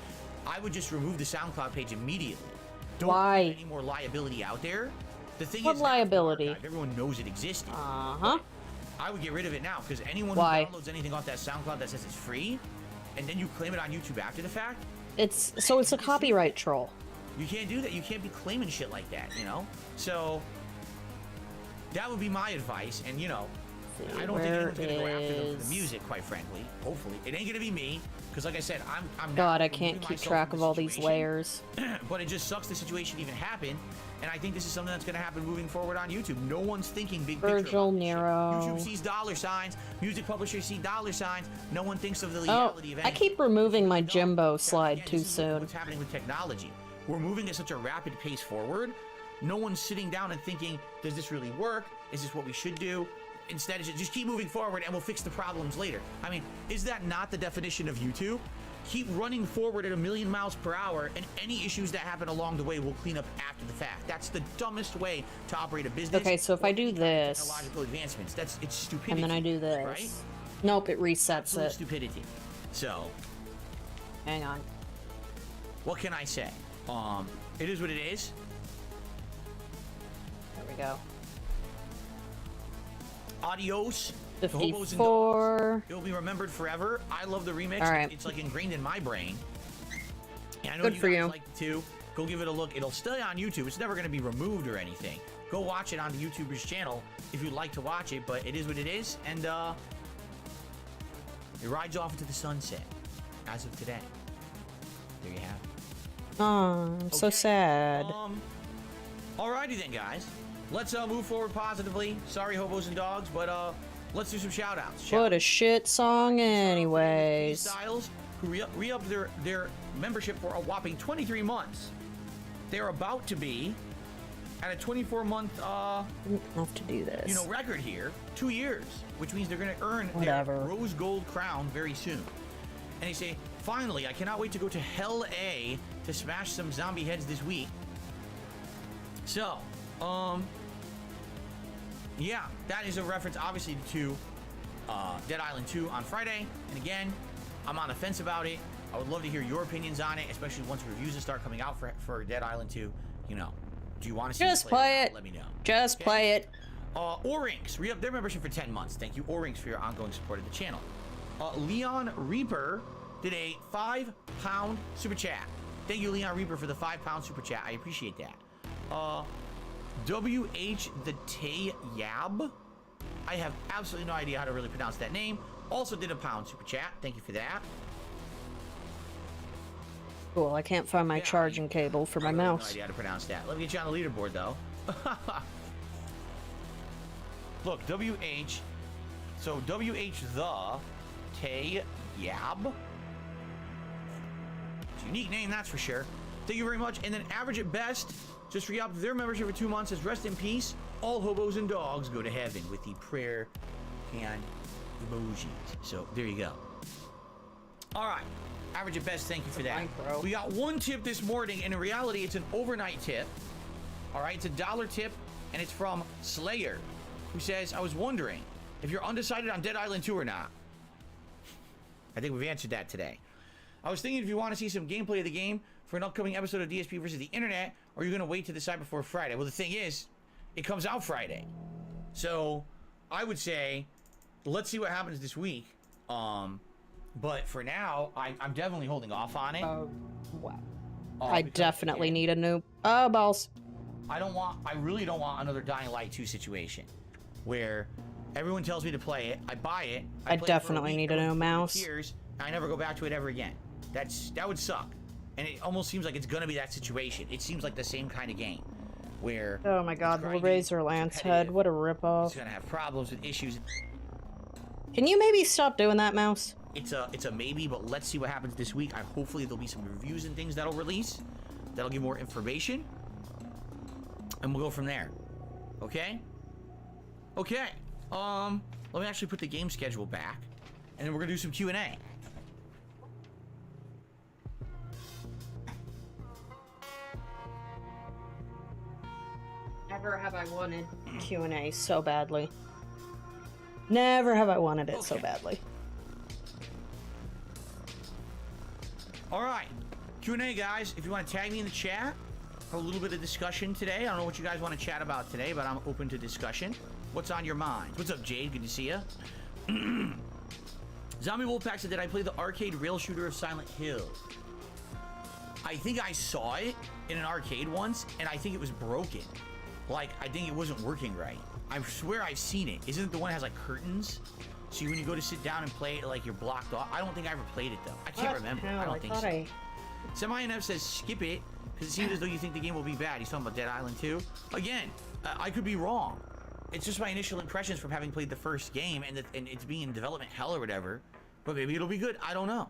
I would just remove the SoundCloud page immediately. Don't Why? put any more liability out there. The thing What is, liability? everyone knows it existed. Uh-huh. I would get rid of it now, because anyone Why? who downloads anything off that SoundCloud that says it's free, and then you claim it on YouTube after the fact, It's a copyright troll. you can't do that. You can't be claiming shit like that, you know? So that would be my advice, and you know, I don't think anyone's gonna go after them for the music, quite frankly. Hopefully, it ain't gonna be me, because like I said, I'm God, not I can't removing keep myself track from of the all these situation. layers. But it just sucks the situation even happened, and I think this is something that's going to happen moving forward on YouTube. No one's thinking big picture. Vergil, about this shit. Nero. YouTube sees dollar signs. Music publishers see dollar signs. No one thinks of the Oh, legality of I anything. keep removing my Jimbo That, slide again, too this is soon. What's happening with technology? We're moving at such a rapid pace forward. No one's sitting down and thinking, does this really work? Is this what we should do? Instead, it's just keep moving forward and we'll fix the problems later. I mean, is that not the definition of YouTube? Keep running forward at 1,000,000 miles per hour, and any issues that happen along the way will clean up after the fact. That's the dumbest way to operate a business. Okay, so if I do this, Technological advancements. It's stupidity. and then I do this. Right? Nope, it resets Absolute it. stupidity. So, Hang on. what can I say? It is what it is. There we go. Adios. to Hobos and Dogs. 54. It will be remembered forever. I love the remix. All right. It's like ingrained in my brain. And I know Good you for guys you. like it too. Go give it a look. It'll stay on YouTube. It's never going to be removed or anything. Go watch it on the YouTuber's channel if you'd like to watch it. But it is what it is, and it rides off into the sunset as of today. There you have it. Oh, I'm so Okay. sad. Alrighty then, guys. Let's move forward positively. Sorry, Hobos and Dogs, but let's do some shout-outs. What a shit song anyways. Styles, who re-upped their membership for a whopping 23 months. They're about to be at a 24-month Didn't have to do this. record here, 2 years, which means they're going to earn Whatever. their rose gold crown very soon. And they say, finally, I cannot wait to go to Hell A to smash some zombie heads this week. So, yeah, that is a reference, obviously, to Dead Island 2 on Friday. And again, I'm on the fence about it. I would love to hear your opinions on it, especially once reviews start coming out for Dead Island 2. Do you want to see Just me play it. Let me know. Just play it. O-Rings, re-up their membership for 10 months. Thank you, O-Rings, for your ongoing support of the channel. Leon Reaper did a £5 super chat. Thank you, Leon Reaper, for the £5 super chat. I appreciate that. WH the Tayab. I have absolutely no idea how to really pronounce that name. Also did a £1 super chat. Thank you for that. Cool, I can't find my charging cable for my mouse. No idea how to pronounce that. Let me get you on the leaderboard, though. Look, WH. So, WH the Tayab. It's a unique name, that's for sure. Thank you very much. And then Average at Best just re-upped their membership for 2 months. Says, rest in peace. All hobos and dogs go to heaven, with the prayer and emojis. So, there you go. All right. Average at Best, thank you for that. We got one tip this morning, and in reality, it's an overnight tip. All right, it's a $1 tip, and it's from Slayer, who says, I was wondering if you're undecided on Dead Island 2 or not. I think we've answered that today. I was thinking if you want to see some gameplay of the game for an upcoming episode of DSP versus the Internet, or you're going to wait to decide before Friday. Well, the thing is, it comes out Friday. So, I would say, let's see what happens this week. But for now, I'm definitely holding off on it. Wow. I definitely need a new... Oh, balls. I really don't want another Dying Light 2 situation where everyone tells me to play it, I buy it, I definitely need a new mouse. Years, and I never go back to it ever again. That would suck. And it almost seems like it's gonna be that situation. It seems like the same kind of game where... Oh my god, the Razor Lance head, what a ripoff. It's gonna have problems with issues. Can you maybe stop doing that, mouse? It's a maybe, but let's see what happens this week. Hopefully there'll be some reviews and things that'll release. That'll give more information. And we'll go from there. Okay? Okay. Let me actually put the game schedule back. And then we're gonna do some Q&A. Never have I wanted Q&A so badly. Never have I wanted it so badly. All right, Q&A, guys. If you want to tag me in the chat for a little bit of discussion today. I don't know what you guys want to chat about today, but I'm open to discussion. What's on your mind? What's up, Jade? Good to see you. Zombie Wolfpack said, did I play the arcade rail shooter of Silent Hill? I think I saw it in an arcade once, and I think it was broken. Like, I think it wasn't working right. I swear I've seen it. Isn't it the one that has, like, curtains? So when you go to sit down and play it, like, you're blocked off. I don't think I ever played it, though. I can't remember. I don't think so. Semi-NF says, skip it, because it seems as though you think the game will be bad. He's talking about Dead Island 2. Again, I could be wrong. It's just my initial impressions from having played the first game, and it's being in development hell or whatever. But maybe it'll be good. I don't know.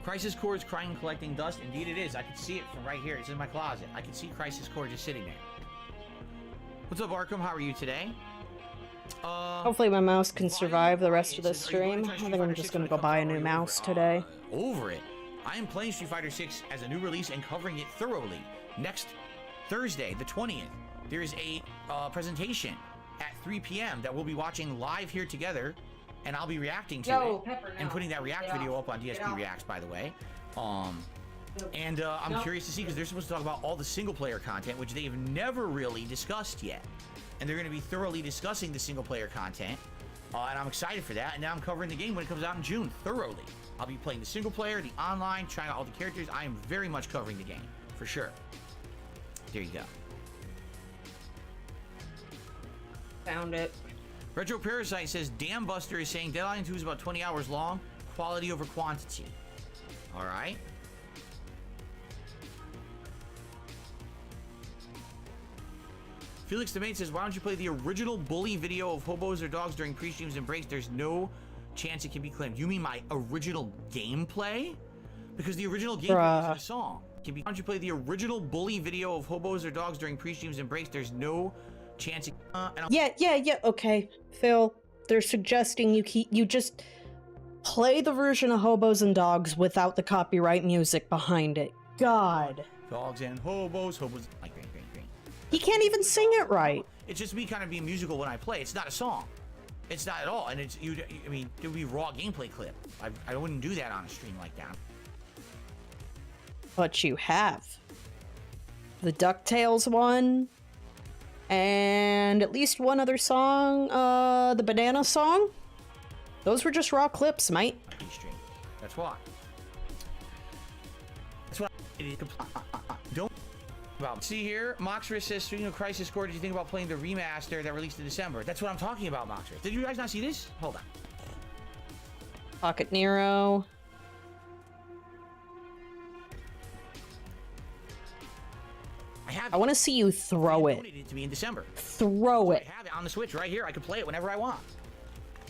Crisis Core is crying and collecting dust. Indeed it is. I can see it from right here. It's in my closet. I can see Crisis Core just sitting there. What's up, Arkham? How are you today? Hopefully my mouse can survive the rest of the stream. I think I'm just gonna go buy a new mouse today. Over it. I am playing Street Fighter 6 as a new release and covering it thoroughly. Next Thursday, the 20th, there is a presentation at 3 p.m. that we'll be watching live here together, and I'll be reacting to it and putting that react video up on DSP Reacts, by the way. I'm curious to see, because they're supposed to talk about all the single-player content, which they've never really discussed yet. And they're going to be thoroughly discussing the single-player content, and I'm excited for that. And now I'm covering the game when it comes out in June, thoroughly. I'll be playing the single-player, the online, trying out all the characters. I am very much covering the game, for sure. There you go. Found it. Retro Parasite says, Dam Buster is saying Dead Island 2 is about 20 hours long, quality over quantity. All right. Felix the Mate says, why don't you play the original bully video of hobos or dogs during pre-streams and breaks? There's no chance it can be claimed. You mean my original gameplay? Because the original gameplay is the song. Why don't you play the original bully video of hobos or dogs during pre-streams and breaks? There's no chance it... Yeah, okay. Phil, they're suggesting you just play the version of Hobos and Dogs without the copyright music behind it. God. Dogs and hobos, like green. He can't even sing it right. It's just me kind of being musical when I play. It's not a song. It's not at all. And it's, I mean, it would be a raw gameplay clip. I wouldn't do that on a stream like that. But you have. The DuckTales one. And at least one other song. The Banana song. Those were just raw clips, mate. Restream. That's why. That's why. Don't. Well, see here, Moxris says, speaking of Crisis Core, did you think about playing the remaster that released in December? That's what I'm talking about, Moxris. Did you guys not see this? Hold on. Pocket Nero. I want to see you throw it. Donated to me in December. Throw it. I have it on the Switch right here. I can play it whenever I want.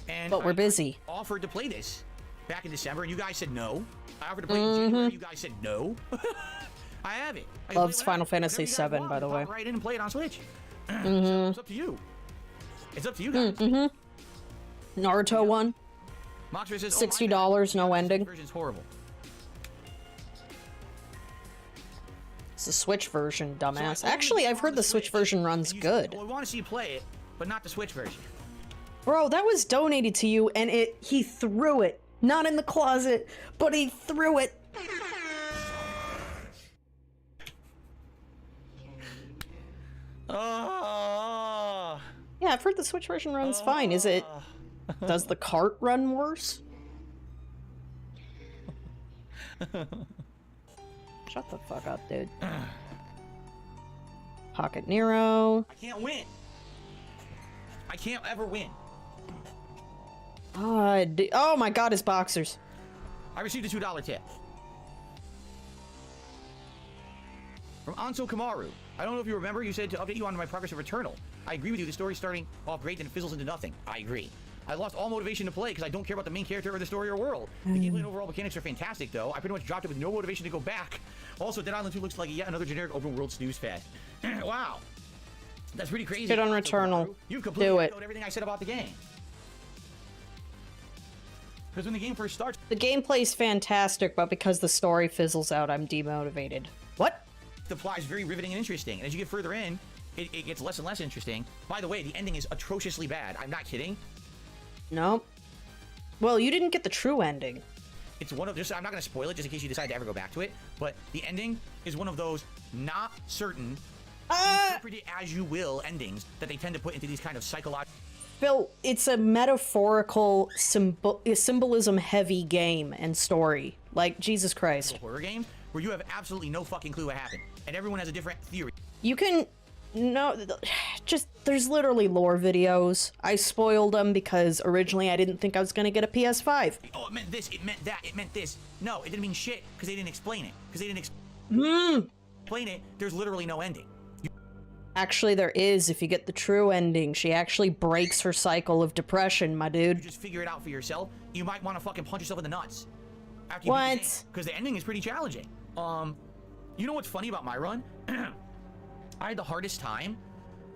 And but we're busy. I offered to play this back in December, and you guys said no. I offered to play it in January, you guys said no. I have it. Loves Final Fantasy VII, by the way. Right in and play it on Switch. So it's up to you. It's up to you guys. Naruto one. Moxer says, $60, no ending. Version's horrible. It's the Switch version, dumbass. Actually, I've heard the Switch version runs good. Well, we want to see you play it, but not the Switch version. Bro, that was donated to you, and he threw it. Not in the closet, but he threw it. Yeah, I've heard the Switch version runs fine. Is it... Does the cart run worse? Shut the fuck up, dude. Pocket Nero. I can't win. I can't ever win. Oh my god, his boxers. I received a $2 tip. From Anso Kamaru. I don't know if you remember, you said to update you on my progress of Returnal. I agree with you, the story's starting off great, then it fizzles into nothing. I agree. I lost all motivation to play because I don't care about the main character or the story or world. The gameplay and overall mechanics are fantastic, though. I pretty much dropped it with no motivation to go back. Also, Dead Island 2 looks like yet another generic open world snooze fest. Wow. That's pretty crazy. Get on Returnal. You've completely Do it. echoed everything I said about the game. Because when the game first starts... The gameplay's fantastic, but because the story fizzles out, I'm demotivated. What? The plot is very riveting and interesting. And as you get further in, it gets less and less interesting. By the way, the ending is atrociously bad. I'm not kidding. Nope. Well, you didn't get the true ending. It's one of... I'm not going to spoil it just in case you decide to ever go back to it. But the ending is one of those not certain, interpret it as you will endings that they tend to put into these kind of psychological... Phil, it's a metaphorical, symbolism-heavy game and story. Like, Jesus Christ. horror games where you have absolutely no fucking clue what happened. And everyone has a different theory. You can... No, just, there's literally lore videos. I spoiled them because originally I didn't think I was gonna get a PS5. Oh, it meant this, it meant that, it meant this. No, it didn't mean shit because they didn't explain it. Because they didn't explain it, there's literally no ending. Actually, there is if you get the true ending. She actually breaks her cycle of depression, my dude. You just figure it out for yourself. You might want to fucking punch yourself in the nuts. After you beat the game, because the ending is pretty challenging. You know what's funny about my run? I had the hardest time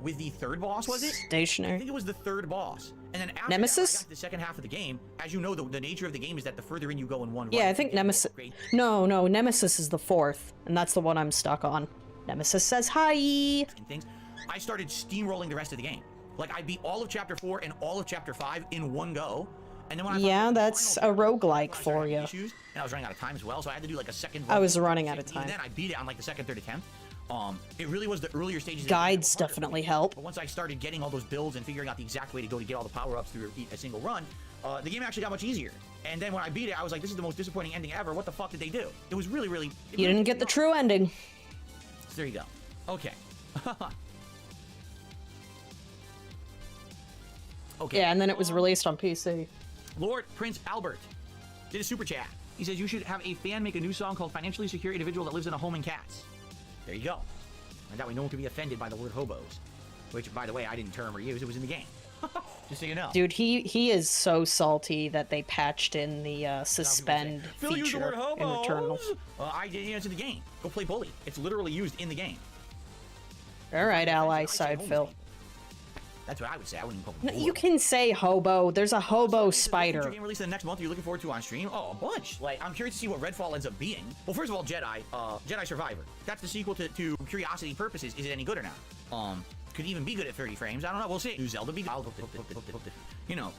with the third boss, was it? Stationary. I think it was the third boss. And then after Nemesis? that, I got to the second half of the game. As you know, the nature of the game is that the further in you go in one Yeah, run, I think Nemesis... No, Nemesis is the fourth, and that's the one I'm stuck on. Nemesis says hi! And things. I started steamrolling the rest of the game. Like, I beat all of Chapter 4 and all of Chapter 5 in one go. And then when I that's a roguelike for you. Issues, and I was running out of time as well, so I had to do like a second run. I was running out of time. And then I beat it on like the second, third attempt. It really was the earlier stages. Guides definitely help. But once I started getting all those builds and figuring out the exact way to go to get all the power-ups through a single run, the game actually got much easier. And then when I beat it, I was like, this is the most disappointing ending ever. What the fuck did they do? It was really, really... You didn't get the true ending. So there you go. Okay. Okay. Yeah, and then it was released on PC. Lord Prince Albert did a super chat. He says, you should have a fan make a new song called Financially Secure Individual That Lives in a Home in Cats. There you go. And that way no one could be offended by the word hobos. Which, by the way, I didn't term or use. It was in the game. Just so you know. Dude, he is so salty that they patched in the suspend Phil used the feature word in Returnal. I did. It's in the game. Go play Bully. It's literally used in the game. All right, ally side, Phil. That's what I would say. I wouldn't even call No, you can say hobo. There's a hobo spider. Game released in the next month. You're looking forward to on stream? Oh, a bunch. Like, I'm curious to see what Redfall ends up being. Well, first of all, Jedi Survivor. That's the sequel to Curiosity Purposes. Is it any good or not? Could even be good at 30 frames. I don't know. We'll see. New Zelda be good. You know,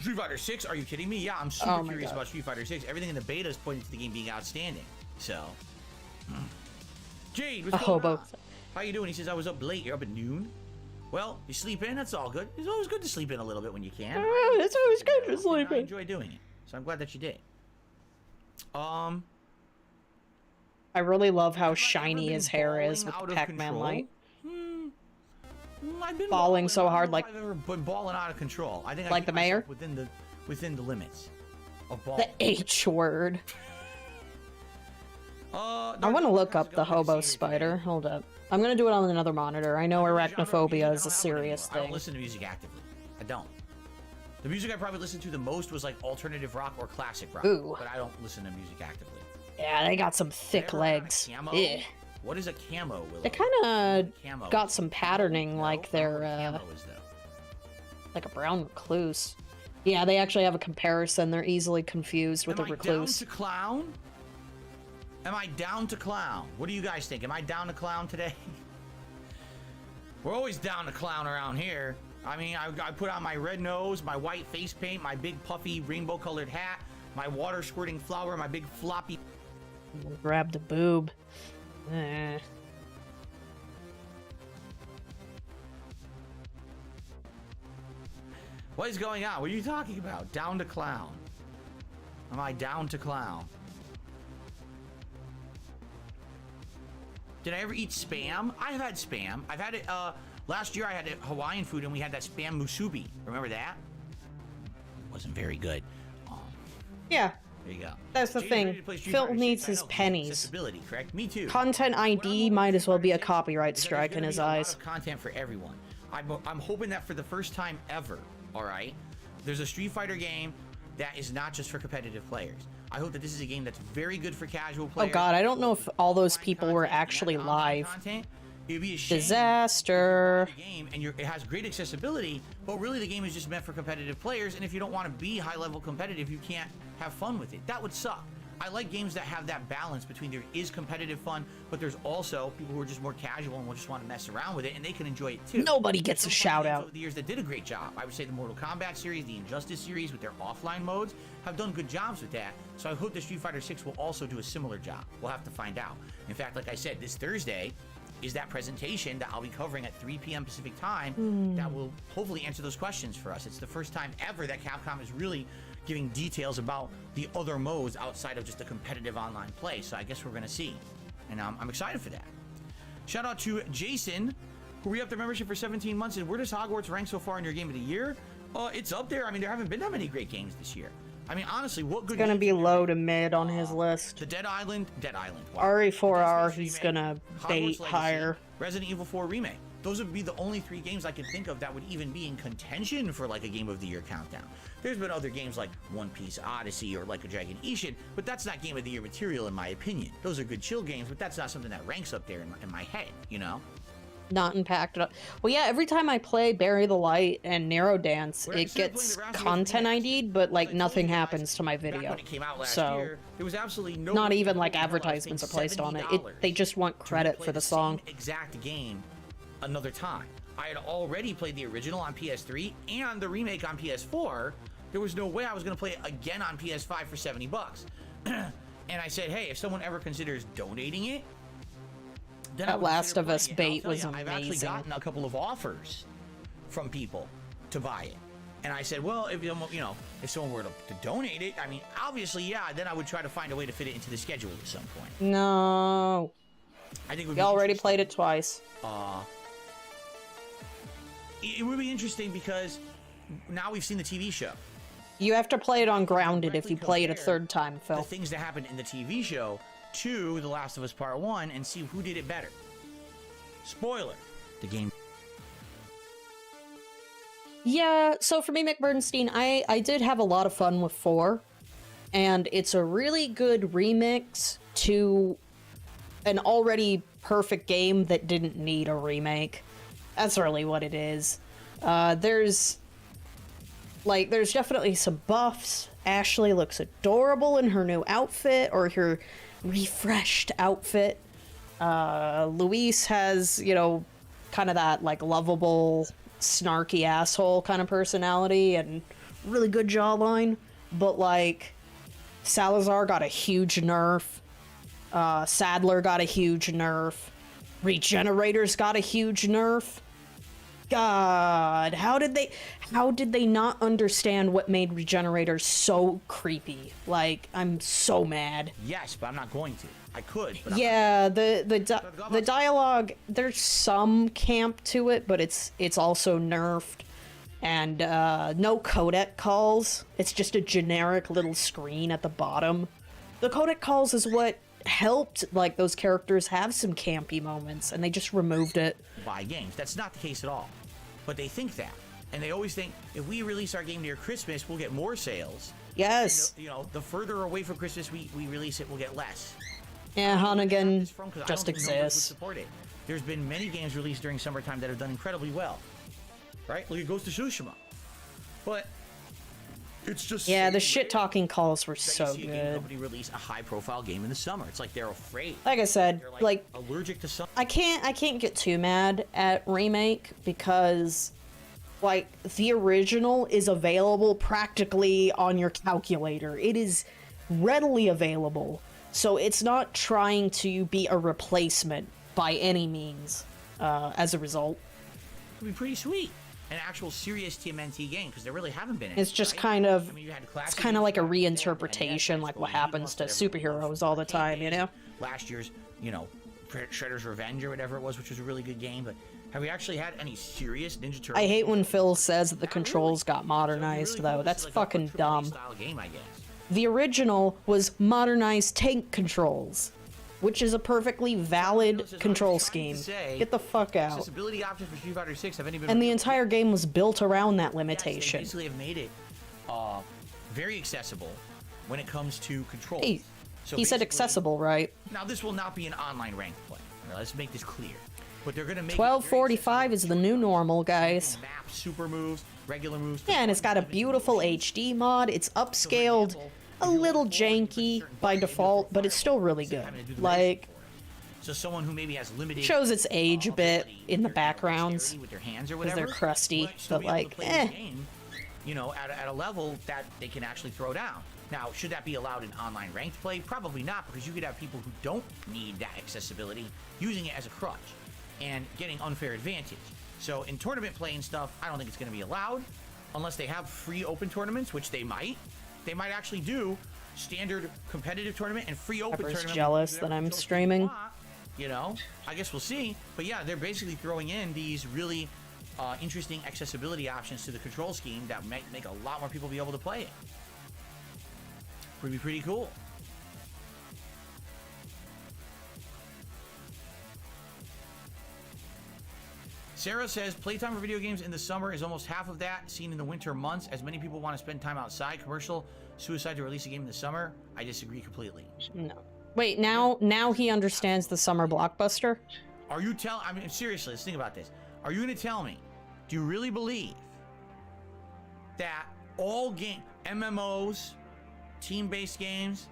Street Fighter 6. Are you kidding me? Yeah, I'm super curious about Street Fighter 6. Everything in the beta is pointing to the game being outstanding. So, Jade, what's going on? How you doing? He says I was up late. You're up at noon. Well, you sleep in, that's all good. It's always good to sleep in a little bit when you can. It's always good to sleep I in. enjoy doing it. So I'm glad that you did. I really love how shiny his hair is with the Pac-Man light. I've been Balling so hard, like I've ever been balling out of control. I think like the mayor within the limits of ball. The H word. I want to look up the hobo spider. Hold up. I'm gonna do it on another monitor. I know arachnophobia is a serious thing. I don't listen to music actively. I don't. The music I probably listened to the most was like alternative rock or classic rock. Ooh. But I don't listen to music actively. Yeah, they got some thick legs. Yeah. What is a camo, Willow? They kind of got some patterning like they're like a brown recluse. Yeah, they actually have a comparison. They're easily confused with a recluse. Am I down to clown? Am I down to clown? What do you guys think? Am I down to clown today? We're always down to clown around here. I mean, I put on my red nose, my white face paint, my big puffy rainbow colored hat, my water squirting flower, my big floppy... Grab the boob. What is going on? What are you talking about? Down to clown. Am I down to clown? Did I ever eat Spam? I have had Spam. I've had it, last year I had Hawaiian food and we had that Spam musubi. Remember that? Wasn't very good. Yeah. There you go. That's the thing. Phil needs his pennies. Accessibility, correct? Me too. Content ID might as well be a copyright strike in his eyes. A lot of content for everyone. I'm hoping that for the first time ever, all right, there's a Street Fighter game that is not just for competitive players. I hope that this is a game that's very good for casual players. Oh god, I don't know if all those people were actually live. It'd be a shame. Disaster. Game and it has great accessibility, but really the game is just meant for competitive players, and if you don't want to be high-level competitive, you can't have fun with it. That would suck. I like games that have that balance between there is competitive fun, but there's also people who are just more casual and will just want to mess around with it, and they can enjoy it too. Nobody gets a shout out. Over the years that did a great job. I would say the Mortal Kombat series, the Injustice series with their offline modes have done good jobs with that. So I hope that Street Fighter 6 will also do a similar job. We'll have to find out. In fact, like I said, this Thursday is that presentation that I'll be covering at 3 p.m. Pacific time that will hopefully answer those questions for us. It's the first time ever that Capcom is really giving details about the other modes outside of just the competitive online play. So I guess we're going to see. And I'm excited for that. Shout out to Jason, who re-upped their membership for 17 months. And where does Hogwarts rank so far in your game of the year? It's up there. I mean, there haven't been that many great games this year. I mean, honestly, what good... It's gonna be low to mid on his list. The Dead Island. Wow. RE4R, he's gonna bait higher. Resident Evil 4 Remake. Those would be the only 3 games I could think of that would even be in contention for like a Game of the Year countdown. There's been other games like One Piece Odyssey or Like a Dragon Ishin, but that's not Game of the Year material in my opinion. Those are good chill games, but that's not something that ranks up there in my head, you know? Not impacted. Well, yeah, every time I play Bury the Light and Nero Dance, it gets content ID'd, but like nothing happens to my video. So, there was absolutely no not even like advertisements are placed on it. They just want credit for the song. Exact game another time. I had already played the original on PS3 and the remake on PS4. There was no way I was going to play it again on PS5 for 70 bucks. And I said, hey, if someone ever considers donating it, that Last of Us bait was amazing. I've actually gotten a couple of offers from people to buy it. And I said, well, if if someone were to donate it, I mean, obviously, yeah, then I would try to find a way to fit it into the schedule at some point. No. I think we already played it twice. It would be interesting because now we've seen the TV show. You have to play it on Grounded if you play it a third time, Phil. The things that happened in the TV show to The Last of Us Part 1 and see who did it better. Spoiler, the game. Yeah, so for me, Mick Bernstein, I did have a lot of fun with 4. And it's a really good remix to an already perfect game that didn't need a remake. That's really what it is. There's definitely some buffs. Ashley looks adorable in her new outfit, or her refreshed outfit. Luis has, kind of that, like, lovable, snarky asshole kind of personality and really good jawline. But, like, Salazar got a huge nerf. Sadler got a huge nerf. Regenerator's got a huge nerf. God, how did they not understand what made regenerators so creepy? Like, I'm so mad. Yes, but I'm not going to. I could, but yeah, the dialogue, there's some camp to it, but it's also nerfed. And no codec calls. It's just a generic little screen at the bottom. The codec calls is what helped, like, those characters have some campy moments, and they just removed it. Buy games. That's not the case at all. But they think that. And they always think, if we release our game near Christmas, we'll get more sales. Yes. And, you know, the further away from Christmas we release it, we'll get less. Yeah, Hannigan just exists. There's been many games released during summertime that have done incredibly well. Right? Look at Ghost of Tsushima. But it's just... Yeah, the shit-talking calls were so good. good. Nobody release a high-profile game in the summer. It's like they're afraid. Like I said, they're like allergic to something. I can't get too mad at Remake because, like, the original is available practically on your calculator. It is readily available. So it's not trying to be a replacement by any means, as a result. It would be pretty sweet. An actual serious TMNT game, because there really haven't been any. It's just right? kind of, I mean, it's kind of like a reinterpretation, like what happens to superheroes all the time, you know? Last year's, you know, Shredder's Revenge or whatever it was, which was a really good game, but have we actually had any serious Ninja Turtles? I hate when Phil says that the controls got modernized, though. That's fucking dumb. Game, I guess. The original was modernized tank controls, which is a perfectly valid control scheme. Get the fuck out. Accessibility options for Street Fighter 6 have any been... And the entire game was built around that limitation. Yes, they basically have made it very accessible when it comes to controls. Hey, he said accessible, right? Now, this will not be an online ranked play. Let's make this clear. But they're gonna make 1245 is the new normal, guys. Map, super moves, regular moves. Yeah, and it's got a beautiful HD mod. It's upscaled, a little janky by default, but it's still really good. Like, so someone who maybe has limited shows its age a bit in the backgrounds with their hands or because whatever, they're crusty, but like, game, you know, at a level that they can actually throw down. Now, should that be allowed in online ranked play? Probably not, because you could have people who don't need that accessibility using it as a crutch and getting unfair advantage. So in tournament play and stuff, I don't think it's going to be allowed unless they have free open tournaments, which they might. They might actually do standard competitive tournament and free open Pepper's tournament. jealous that I'm streaming. You know, I guess we'll see. But yeah, they're basically throwing in these really interesting accessibility options to the control scheme that might make a lot more people be able to play it. Would be pretty cool. Sarah says, playtime for video games in the summer is almost half of that seen in the winter months, as many people want to spend time outside. Commercial suicide to release a game in the summer. I disagree completely. No. Wait, now he understands the summer blockbuster? Are you I mean, seriously, let's think about this. Are you going to tell me, do you really believe that all MMOs, team-based games,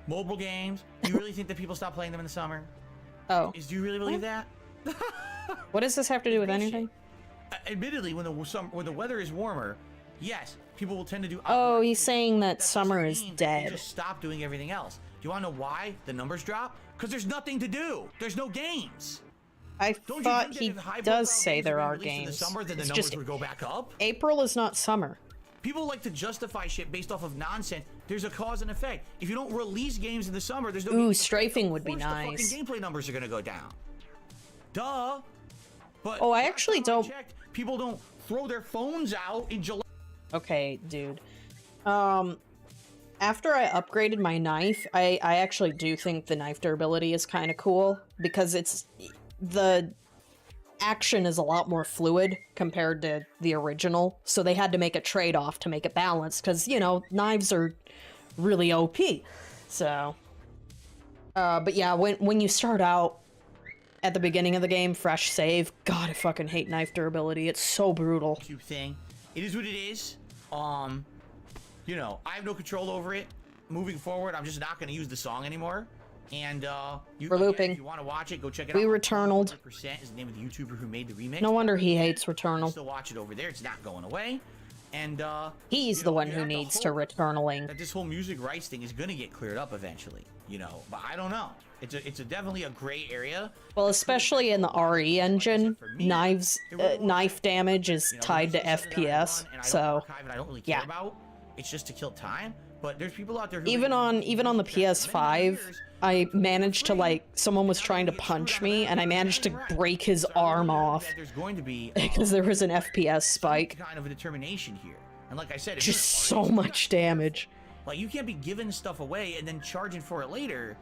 mobile games, do you really think that people stop playing them in the summer? Oh. Do you really believe that? What does this have to do with anything? Admittedly, when the weather is warmer, yes, people will tend to do... Oh, he's saying that summer is dead. Just stop doing everything else. Do you want to know why the numbers drop? Because there's nothing to do. There's no games. I thought he does say there are games. In the summer, then the it's numbers just would go back up. April is not summer. People like to justify shit based off of nonsense. There's a cause and effect. If you don't release games in the summer, there's no... Ooh, strafing would be nice. The fucking gameplay numbers are going to go down. Duh. But oh, I actually don't... checked, people don't throw their phones out in July. Okay, dude. After I upgraded my knife, I actually do think the knife durability is kind of cool, because the action is a lot more fluid compared to the original, so they had to make a trade-off to make it balanced, because, you know, knives are really OP. So, but yeah, when you start out at the beginning of the game, fresh save, God, I fucking hate knife durability. It's so brutal. Thing. It is what it is. You know, I have no control over it. Moving forward, I'm just not going to use the song anymore. And we're looping. If you want to watch it, go check it out. We Returnaled. 100% is the name of the YouTuber who made the remix. No wonder he hates Returnal. Still watch it over there. It's not going away. And he's the one who needs to Returnalling. That this whole music rights thing is going to get cleared up eventually. you know, but I don't know. It's definitely a gray area. Well, especially in the RE engine, For me, knives, it really knife damage is you know, tied to this is something that I FPS, run and I don't so archive and I don't really care about. It's just to kill time. But there's people out there who even on the PS5, I managed to, like, someone was trying to punch me, and I managed to break his arm off there's going to be because there was an FPS spike. kind of a determination here. And like I said, if Just you're so much damage. like, you can't be giving stuff away and then charging for it later.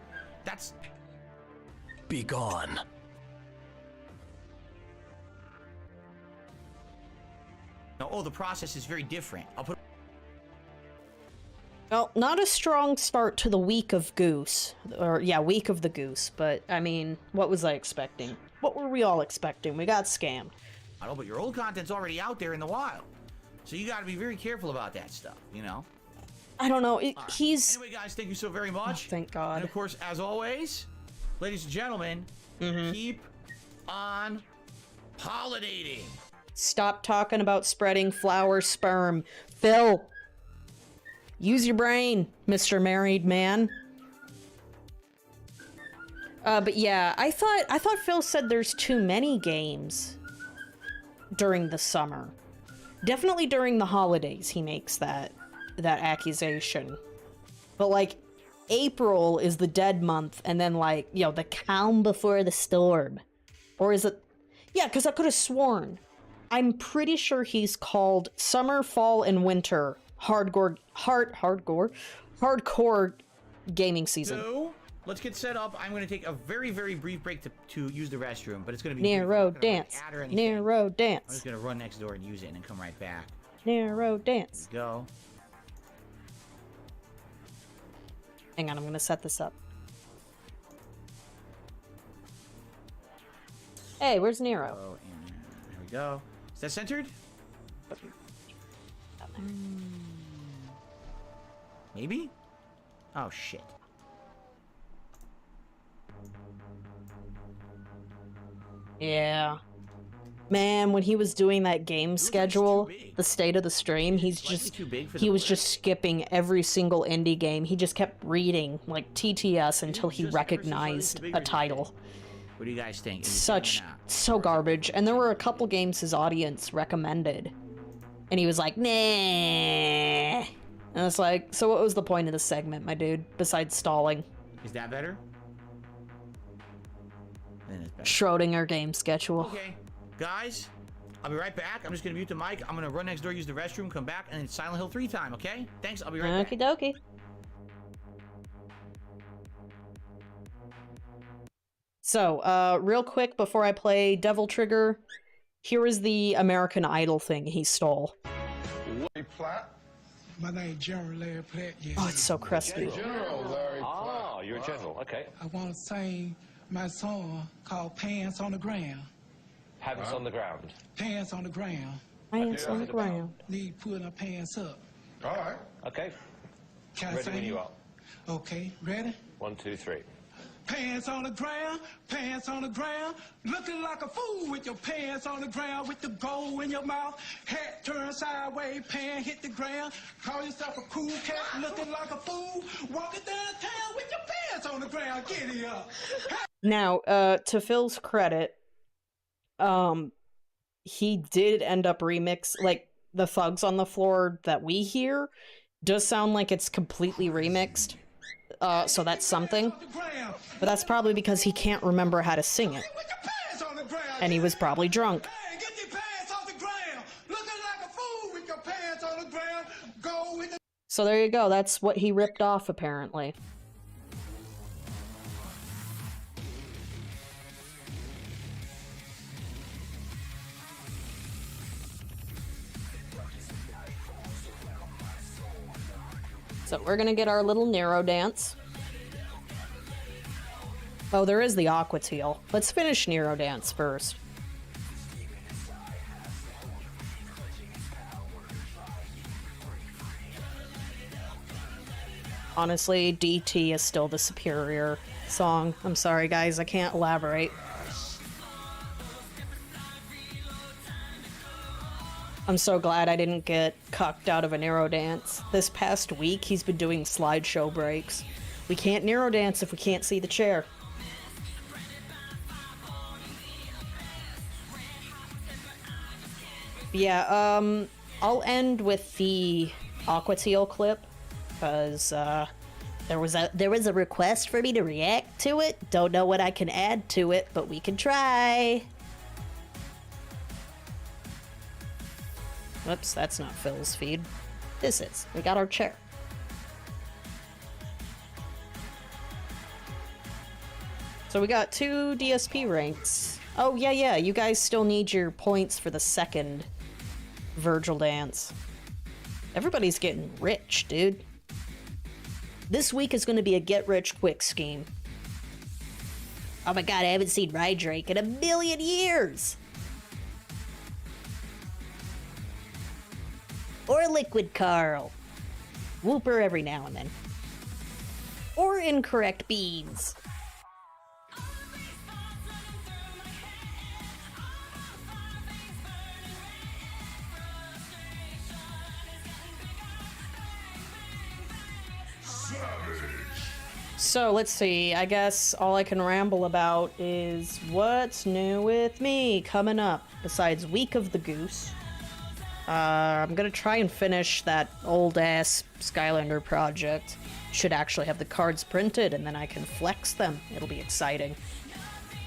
That's Be gone. no. Oh, the process is very different. I'll put. Well, not a strong start to the week of Goose. Or, yeah, week of the Goose. But, I mean, what was I expecting? What were we all expecting? We got scammed. I know, but your old content's already out there in the wild, so you got to be very careful about that stuff. You know. I don't know. He's... Anyway, guys, thank you so very much. Oh, thank God. And of course, as always, ladies and gentlemen, keep on pollinating. Stop talking about spreading flower sperm. Phil! Use your brain, Mr. Married Man. But yeah, I thought Phil said there's too many games during the summer. Definitely during the holidays he makes that accusation. But like, April is the dead month, and then like, you know, the calm before the storm. Or is it... Yeah, because I could have sworn. I'm pretty sure he's called Summer, Fall, and Winter hardcore gaming season. So, let's get set up. I'm going to take a very, very brief break to use the restroom, but it's going to be Nero Dance. Nero I'm Dance. just going to run next door and use it and then come right back. Nero Dance. Go. Hang on, I'm going to set this up. Hey, where's Nero? Oh, and there we go. Is that centered? Maybe? Oh, shit. Yeah. Man, when he was doing that game schedule, the state of the stream, he was just skipping every single indie game. He just kept reading, like, TTS until he recognized a title. What do you guys think? So garbage. And there were a couple games his audience recommended. And he was like, nah. And it's like, so what was the point of the segment, my dude, besides stalling? Is that better? Then it's better. Schrodinger game schedule. Okay, guys, I'll be right back. I'm just gonna mute the mic. I'm gonna run next door, use the restroom, come back, and it's Silent Hill 3 time, okay? Thanks, I'll be right back. Okie dokie. So, real quick before I play Devil Trigger, here is the American Idol thing he stole. My name General Larry Platt. Yes. Oh, it's so crispy. General Larry Platt. Oh, you're a general. Okay. I want to sing my song called Pants on the Ground. Hands on the ground. Pants on the ground. Pants on the ground. Need putting our pants up. All right. Okay. Can I Ready sing? when you are. Okay, ready? 1, 2, 3. Pants on the ground, looking like a fool with your pants on the ground, with the gold in your mouth, hat turned sideways, pants hit the ground. Call yourself a cool cat, looking like a fool, walking downtown with your pants on the ground. Giddy up. Now, to Phil's credit, he did end up like, the thugs on the floor that we hear does sound like it's completely remixed. So that's something. But that's probably because he can't remember how to sing it. And he was probably drunk. So there you go, that's what he ripped off, apparently. So we're gonna get our little Nero Dance. Oh, there is the AquaTeal. Let's finish Nero Dance first. Honestly, DT is still the superior song. I'm sorry, guys, I can't elaborate. I'm so glad I didn't get cucked out of a Nero Dance. This past week, he's been doing slideshow breaks. Honestly, We can't Nero Dance if we can't see the chair. Yeah, I'll end with the AquaTeal clip, because, there was a request for me to react to it. Don't know what I can add to it, but we can try. Whoops, that's not Phil's feed. This is. We got our chair. So we got 2 DSP ranks. Oh, yeah, you guys still need your points for the second Vergil Dance. Everybody's getting rich, dude. This week is going to be a get-rich-quick scheme. Oh my god, I haven't seen Rydrake in a million years! Or Liquid Carl. Whooper every now and then. Or Incorrect Beans. So, let's see, I guess all I can ramble about is what's new with me coming up, besides Week of the Goose. I'm gonna try and finish that old-ass Skylander project. Should actually have the cards printed, and then I can flex them. It'll be exciting.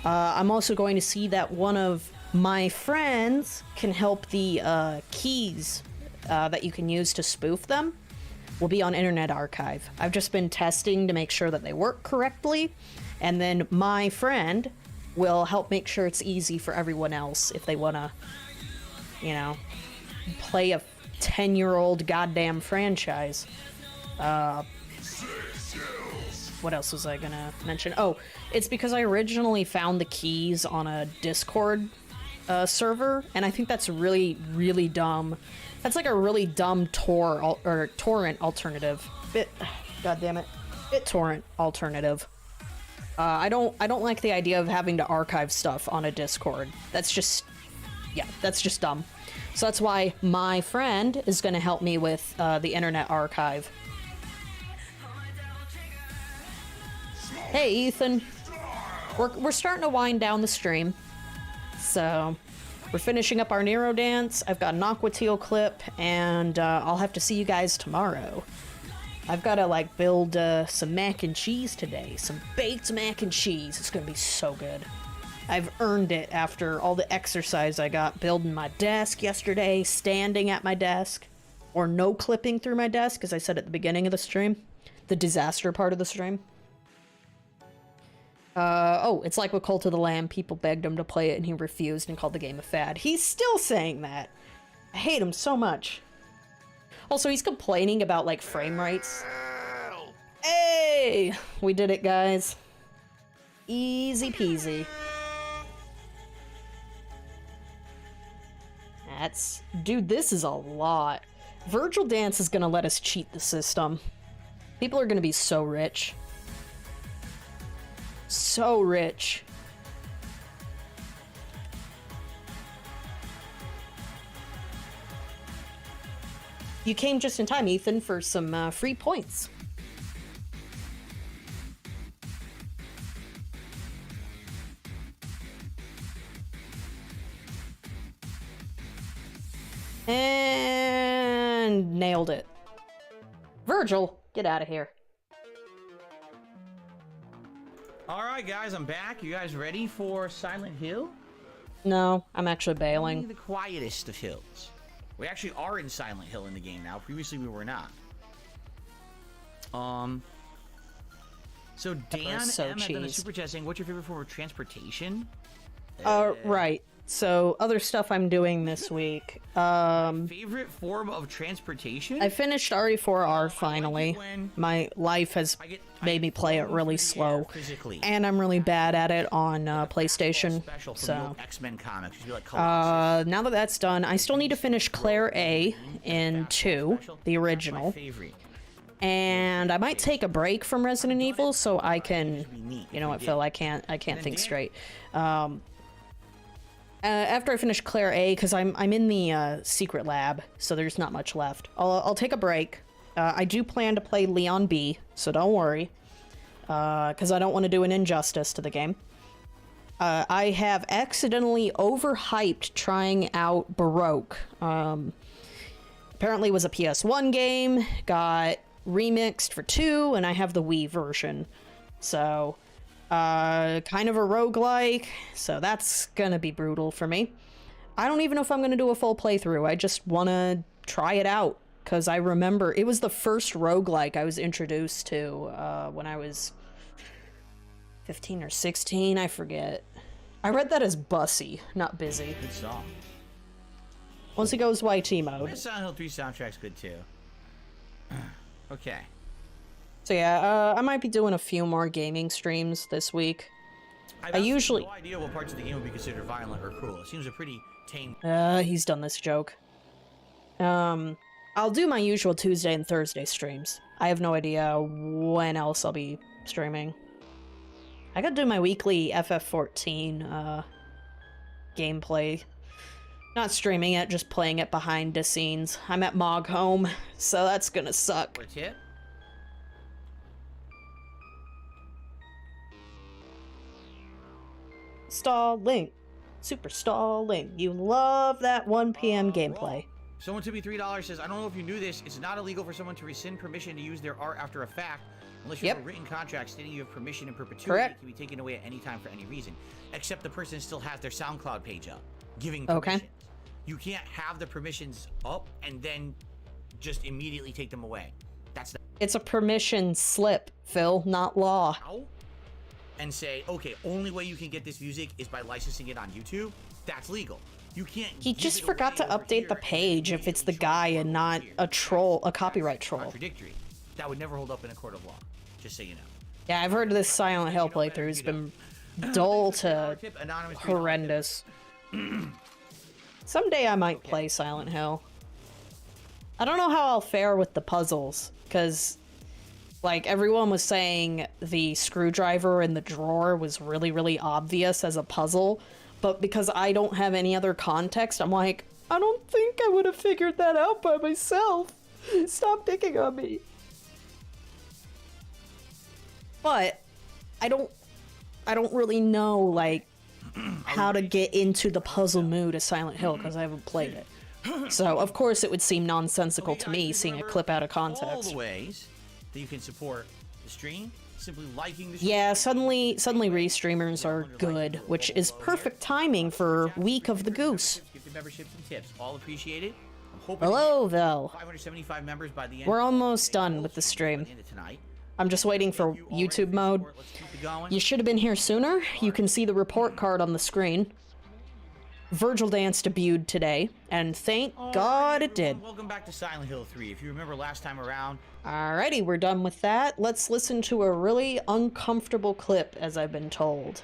I'm also going to see that one of my friends can help the keys that you can use to spoof them will be on Internet Archive. I've just been testing to make sure that they work correctly, and then my friend will help make sure it's easy for everyone else if they want to, you know, play a 10-year-old goddamn franchise. What else was I gonna mention? Oh, it's because I originally found the keys on a Discord server, and I think that's really, really dumb. That's like a really dumb torrent alternative. BitTorrent alternative. I don't like the idea of having to archive stuff on a Discord. That's just dumb. So that's why my friend is going to help me with the Internet Archive. Hey, Ethan. We're starting to wind down the stream. So, we're finishing up our Nero Dance. I've got an AquaTeal clip, and I'll have to see you guys tomorrow. I've got to, like, build some mac and cheese today. Some baked mac and cheese. It's going to be so good. I've earned it after all the exercise I got building my desk yesterday, standing at my desk, or no clipping through my desk, as I said at the beginning of the stream. The disaster part of the stream. Oh, it's like with Cult of the Lamb. People begged him to play it and he refused and called the game a fad. He's still saying that. I hate him so much. Also, he's complaining about, like, frame rates. Hey! We did it, guys. Easy peasy. Dude, this is a lot. Vergil Dance is gonna let us cheat the system. People are gonna be so rich. So rich. You came just in time, Ethan, for some free points. And nailed it. Vergil, get out of here. Alright guys, I'm back. You guys ready for Silent Hill? No, I'm actually Only bailing. the quietest of hills. We actually are in Silent Hill in the game now. Previously we were not. So Dan so M. had done a cheese. super chat saying, what's your favorite form of transportation? Right. So, other stuff I'm doing this week. Favorite form of transportation? I finished RE4R finally. My life has made me play it really slow. And I'm really bad at it on PlayStation. So, X-Men comics. now that that's done, I still need to finish Claire A in 2, the original. And I might take a break from Resident Evil so I can, you know what, Phil, I can't think straight. After I finish Claire A, because I'm in the secret lab, so there's not much left. I'll take a break. I do plan to play Leon B, so don't worry. because I don't want to do an injustice to the game. I have accidentally overhyped trying out Baroque. Apparently it was a PS1 game, got remixed for 2, and I have the Wii version. So, kind of a roguelike, so that's gonna be brutal for me. I don't even know if I'm gonna do a full playthrough. I just wanna try it out, because I remember it was the first roguelike I was introduced to when I was 15 or 16, I forget. I read that as Bussy, not Busy. Good song. Once it goes YT mode. The Silent Hill 3 soundtrack's good too. Okay. So yeah, I might be doing a few more gaming streams this week. I usually... no idea what parts of the game would be considered violent or cruel. It seems a pretty tame... He's done this joke. I'll do my usual Tuesday and Thursday streams. I have no idea when else I'll be streaming. I gotta do my weekly FF14, gameplay. Not streaming it, just playing it behind the scenes. I'm at Mog Home, so that's gonna suck. For a tip? Stalling. Super stalling. You love that 1 p.m. gameplay. Someone to be $3 says, I don't know if you knew this, it's not illegal for someone to rescind permission to use their art after a fact, unless you have a written contract stating you have permission in perpetuity. Correct. It can be taken away at any time for any reason, except the person still has their SoundCloud page up, giving permissions. Okay. You can't have the permissions up and then just immediately take them away. That's not... It's a permission slip, Phil, not law. And say, okay, only way you can get this music is by licensing it on YouTube. That's legal. You can't. He just forgot to update the page if it's the guy and not a troll, a copyright troll. Contradictory. That would never hold up in a court of law. Just so you know. Yeah, I've heard this Silent Hill playthrough has been dull to horrendous. Someday I might play Silent Hill. I don't know how I'll fare with the puzzles, because, like, everyone was saying the screwdriver in the drawer was really, really obvious as a puzzle, but because I don't have any other context, I'm like, I don't think I would have figured that out by myself. Stop picking on me. But I don't really know, like, how to get into the puzzle mood of Silent Hill because I haven't played it. So, of course, it would seem nonsensical to me seeing a clip out of context. All the ways that you can support the stream, simply liking the stream. Yeah, suddenly restreamers are good, which is perfect timing for Week of the Goose. Gifted memberships and tips, all appreciated. Hello, Vel. 575 members by the end. We're almost done with the stream. I'm just waiting for YouTube mode. You should have been here sooner. You can see the report card on the screen. Vergil Dance debuted today, and thank God it did. Welcome back to Silent Hill 3. If you remember last time around... Alrighty, we're done with that. Let's listen to a really uncomfortable clip, as I've been told.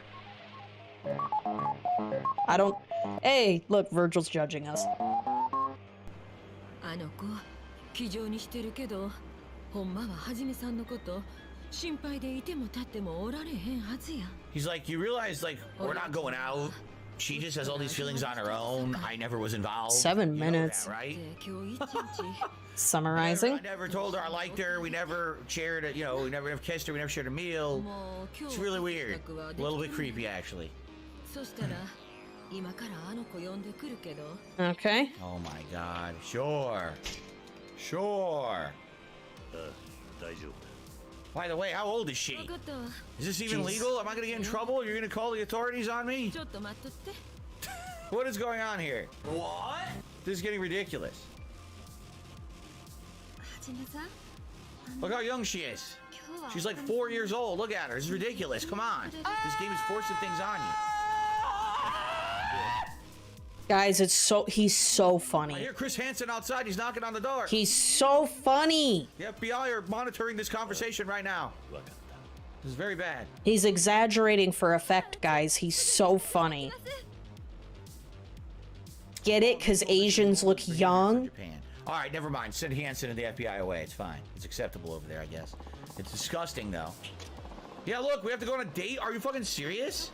I don't... Hey, look, Virgil's judging us. He's like, you realize, like, we're not going out. She just has all these feelings on her own. I never was involved. 7 minutes. That, right? Summarizing. I never told her I liked her. We never shared, we never have kissed her. We never shared a meal. It's really weird. A little bit creepy, actually. Okay. Oh my God. Sure. Sure. By the way, how old is she? Is this even legal? Am I gonna get in trouble? You're gonna call the authorities on me? What is going on here? What? This is getting ridiculous. Look how young she is. She's like 4 years old. Look at her. This is ridiculous. Come on. This game is forcing things on you. Guys, he's so funny. I hear Chris Hansen outside. He's knocking on the door. He's so funny. The FBI are monitoring this conversation right now. This is very bad. He's exaggerating for effect, guys. He's so funny. Get it? Because Asians look young? All right, never mind. Send Hansen and the FBI away. It's fine. It's acceptable over there, I guess. It's disgusting, though. Yeah, look, we have to go on a date? Are you fucking serious?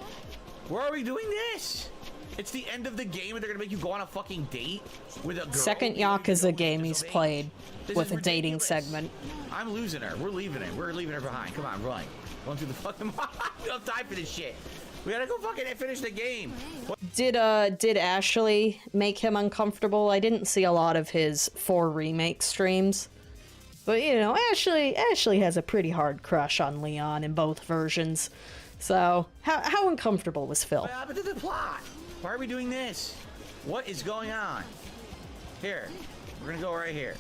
Where are we doing this? It's the end of the game and they're gonna make you go on a fucking date with a girl? Second Yakuza game he's played with a dating segment. I'm losing her. We're leaving her. We're leaving her behind. Come on, run. Going through the fucking... We don't have time for this shit. We gotta go fucking finish the game. What? Did Ashley make him uncomfortable? I didn't see a lot of his 4 remake streams. But, you know, Ashley has a pretty hard crush on Leon in both versions. So, how uncomfortable was Phil? What happened to the plot? Why are we doing this? What is going on? Here, we're gonna go right here.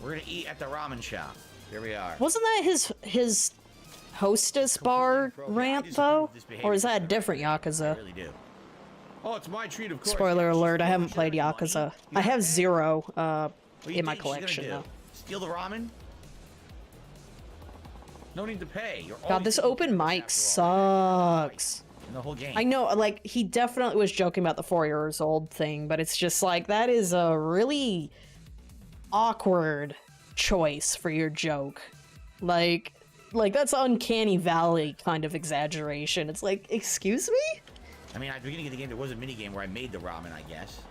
We're gonna eat at the ramen shop. Here we are. Wasn't that his hostess bar rant, though? Or is that a different Yakuza? I really do. Oh, it's my treat, of course. Spoiler alert, I haven't played Yakuza. I have 0 What do you in my think she's gonna collection, do? though. Steal the ramen? No need to pay. You're God, always this taking open care of mic after all. sucks. In the whole game. I know, like, he definitely was joking about the 4 years old thing, but it's just like, that is a really awkward choice for your joke. Like that's uncanny valley kind of exaggeration. It's like, excuse me? I mean, at the beginning of the game, there was a mini game where I made the ramen, I guess.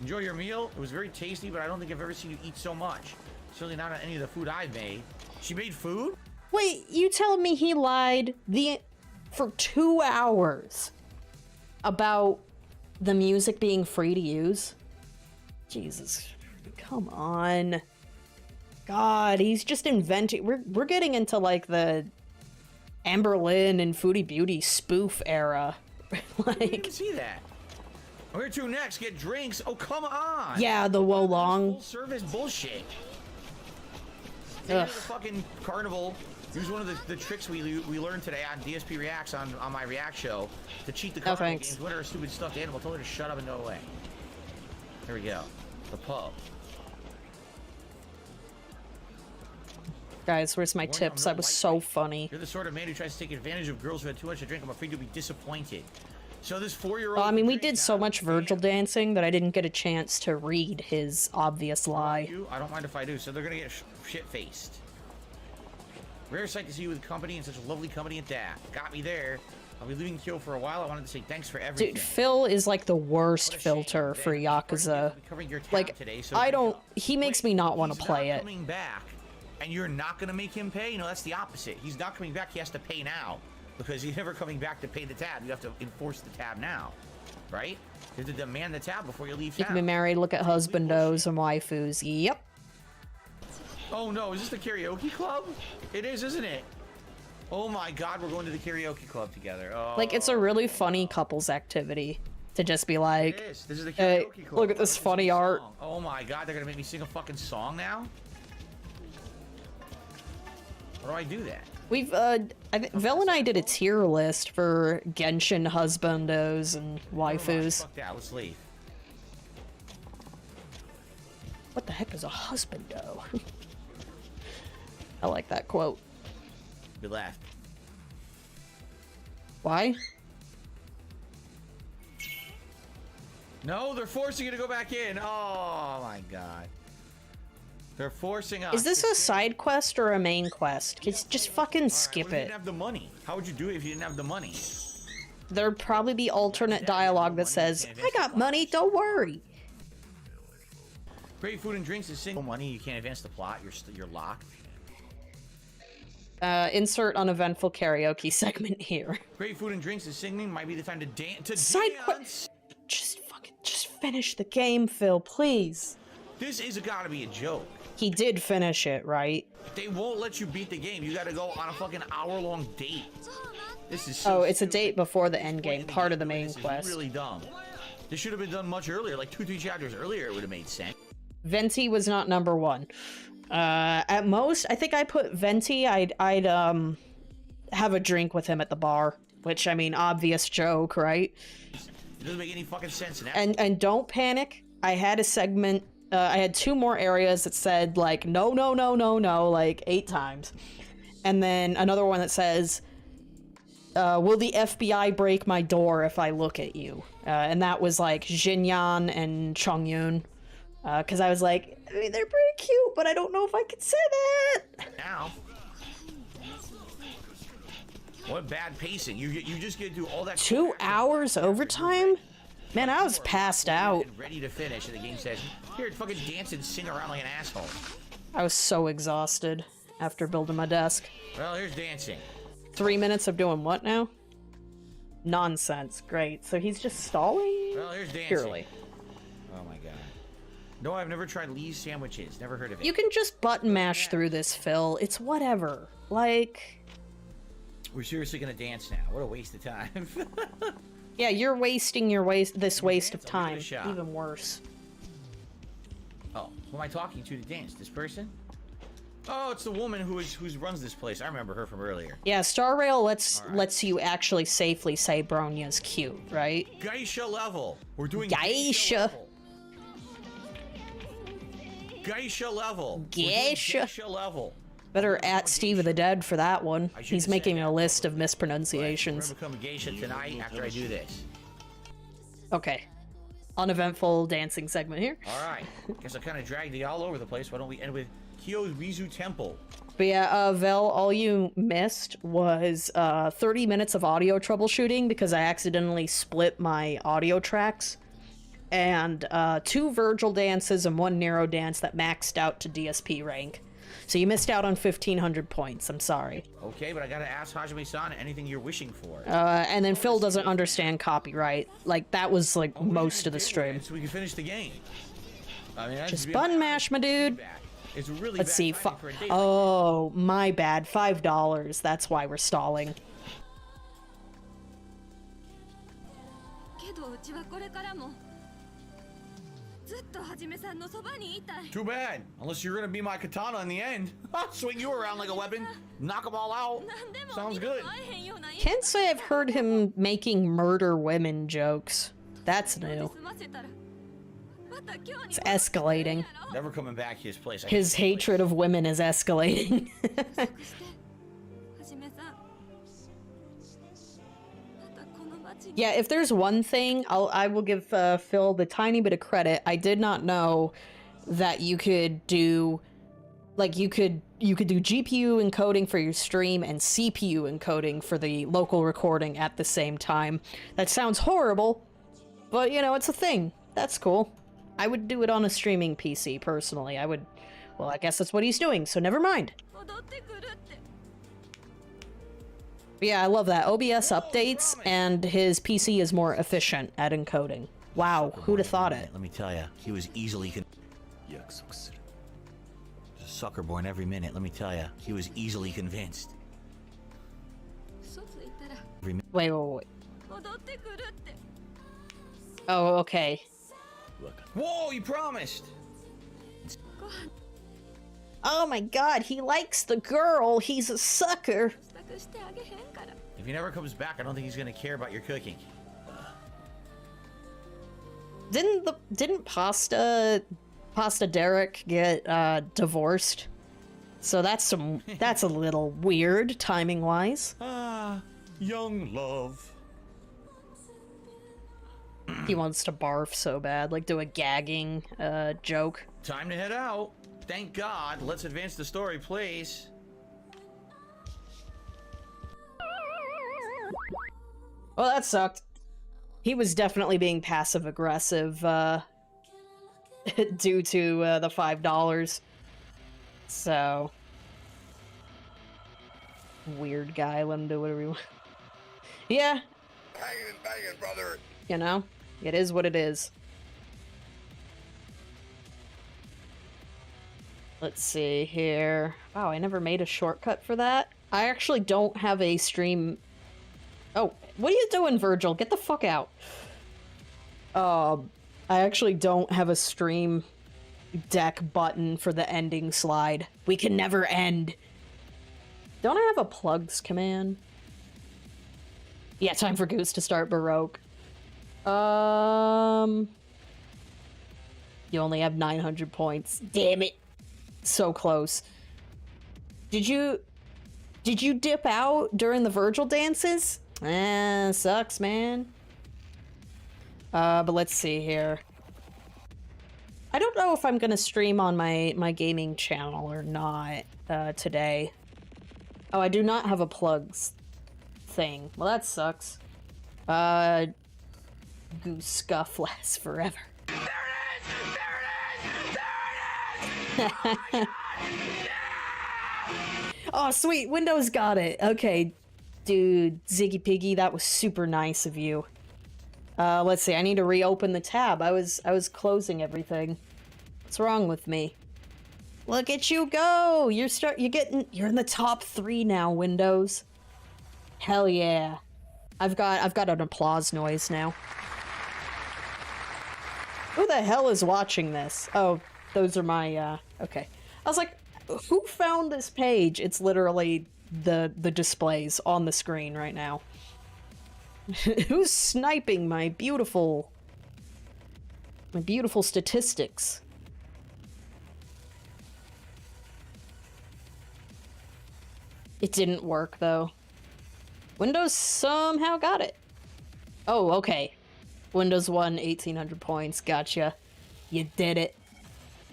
Enjoy your meal. It was very tasty, but I don't think I've ever seen you eat so much. Certainly not on any of the food I've made. She made food? Wait, you telling me he lied for 2 hours about the music being free to use? Jesus, come on. God, he's just inventing. We're getting into like the Amberlynn and Foodie Beauty spoof era. I didn't Like, see that. Where to next? Get drinks? Oh, come on! yeah, the Wolong. Full service bullshit. Take it to the fucking carnival. Use one of the tricks we learned today on DSP Reacts on my React show to cheat the carnival thanks. games. Winner a stupid stuffed animal. Told her to shut up and go away. Here we go. The pub. Guys, where's my tips? That was so funny. You're the sort of man who tries to take advantage of girls who had too much to drink. I'm afraid you'll be disappointed. So this 4-year-old... Well, I mean, we did so much Vergil dancing that I didn't get a chance to read his obvious lie. I don't mind if I do. So they're gonna get shit-faced. Rare sight to see you with company and such a lovely company at that. Got me there. I'll be leaving Kyo for a while. I wanted to say thanks for everything. Dude, Phil is like the worst filter for Yakuza. Like, I don't... He makes me not want to play it. Coming back, and you're not gonna make him pay? No, that's the opposite. He's not coming back. He has to pay now. Because he's never coming back to pay the tab. You have to enforce the tab now, right? You have to demand the tab before you leave You town. can be married, look at husbandos and waifus. Yep. Oh no, is this the karaoke club? It is, isn't it? Oh my god, we're going to the karaoke club together. Oh. Like, it's a really funny couples activity to just be like, It is. This is the hey, karaoke club. look at this funny art. Oh my god, they're gonna make me sing a fucking song now? How do I do that? We've, I think Vel and I did a tier list for Genshin husbandos and waifus. Fuck that, let's leave. What the heck is a husbando? I like that quote. We left. Why? No, they're forcing you to go back in. Oh my god. They're forcing us. Is this a side quest or a main quest? Just fucking skip What if you it. didn't have the money? How would you do it if you didn't have the money? There'd probably be alternate dialogue that says, I got money, don't worry. Great food and drinks is single money. You can't advance the plot. You're locked. Insert uneventful karaoke segment here. Great food and drinks is singing. Might be the time to dance. Side quest. Just finish the game, Phil, please. This is gotta be a joke. He did finish it, right? They won't let you beat the game. You gotta go on a fucking hour-long date. This is so Oh, it's a stupid. date before the end game, part of the main This is quest. really dumb. This should have been done much earlier, like 2-3 chapters earlier. It would have made sense. Venti was not number 1. At most, I think I put Venti. I'd have a drink with him at the bar, which, I mean, obvious joke, right? It doesn't make any fucking sense. And don't panic. I had a segment. I had 2 more areas that said like no, no, no, no, no, like 8 times, and then another one that says, "Will the FBI break my door if I look at you?" And that was like Jinyan and Chongyun, because I was like, I mean, they're pretty cute, but I don't know if I could say that. Now, what bad pacing! You just get to do all that. 2 hours overtime? Man, I was passed out. And ready to finish, and the game says, "Here, fucking dance and sing around like an asshole." I was so exhausted. after building my desk. Well, here's dancing. 3 minutes of doing what now? Nonsense. Great. So he's just stalling? Well, here's dancing. Purely. Oh my god. No, I've never tried Lee's sandwiches. Never heard of it. You can just button mash through this, Phil. It's whatever. Like... We're seriously gonna dance now. What a waste of time. Yeah, you're wasting your this waste of I'll give it a time. shot. Even worse. Oh, who am I talking to dance? This person? Oh, it's the woman who runs this place. I remember her from earlier. Yeah, Star Rail lets Alright. you actually safely say Bronya's cute, right? Geisha level. We're doing Geisha. level. Geisha level. We're doing Geisha. Geisha level. Better at Steve of the Dead for that one. I shouldn't He's say making that. a list of We're mispronunciations. gonna become a geisha tonight after I do this. Okay. Uneventful dancing segment here. Alright. Guess I kind of dragged you all over the place. Why don't we end with Kyo's Rizu Temple? But yeah, Vel, all you missed was 30 minutes of audio troubleshooting because I accidentally split my audio tracks. And 2 Vergil dances and 1 Nero dance that maxed out to DSP rank. So you missed out on 1,500 points. I'm sorry. Okay, but I gotta ask Hajime-san anything you're wishing for. And then Phil doesn't understand copyright. Like, that was, like, Oh, we most should of the do stream. that So we can finish the game. I mean, that's Just being button honest mash, my dude. feedback. It's really Let's bad see. timing for a date like Oh, my bad. $5. That's why we're stalling. けどうちはこれからもずっとはじめさんのそばにいたい Too bad. Unless you're gonna be my katana in the end. I'll swing you around like a weapon. Knock them all out. 何でも Sounds 二度 good. と会えへんような Can't say I've heard him making murder women jokes. That's new. 済ませたらまた今日に It's escalating. Never coming back to his place. I hate His this place. hatred of women is escalating. はじめさんまたこの街に Yeah, if there's one thing, I will give Phil the tiny bit of credit. I did not know that you could do, like, you could do GPU encoding for your stream and CPU encoding for the local recording at the same time. That sounds horrible, but you know, it's a thing. That's cool. I would do it on a streaming PC personally. I would. Well, I guess that's what he's doing, so never mind. 戻ってくるって But yeah, I love that. OBS updates, and his PC is more efficient at encoding. Wow, who'd have thought it? Let me tell you, he was easily 約束する sucker born every minute. Let me tell you, he was easily convinced. 嘘ついたら Wait. 戻ってくるって Oh, okay. 分かっ Whoa, you promised. Oh my god, he likes the girl. He's a sucker. 支度してあげへんから If he never comes back, I don't think he's gonna care about your cooking. Didn't Pasta Derek get divorced? So that's a little weird timing wise. Ah, young love. He wants to barf so bad, like do a gagging joke. Time to head out. Thank God. Let's advance the story, please. Well, that sucked. He was definitely being passive aggressive due to the $5. So weird guy. Let him do whatever he wants. Yeah, banging, brother. you know, it is what it is. Let's see here. Wow, I never made a shortcut for that. I actually don't have a stream. Oh, what are you doing, Vergil? Get the fuck out. I actually don't have a stream deck button for the ending slide. We can never end. Don't I have a plugs command? Yeah, time for Goose to start Baroque. You only have 900 points. Damn it. So close. Did you dip out during the Vergil dances? Sucks, man. But let's see here. I don't know if I'm gonna stream on my gaming channel or not today. Oh, I do not have a plugs thing. Well, that sucks. Goose scuff lasts forever. Oh, sweet. Windows got it. Okay. Dude, Ziggy Piggy, that was super nice of you. Let's see. I need to reopen the tab. I was closing everything. What's wrong with me? Look at you go. You're in the top 3 now, Windows. Hell yeah. I've got an applause noise now. Who the hell is watching this? Oh, those are my, okay. I was like, who found this page? It's literally the displays on the screen right now. Who's sniping my beautiful statistics? It didn't work, though. Windows somehow got it. Oh, okay. Windows won 1,800 points. Gotcha. You did it.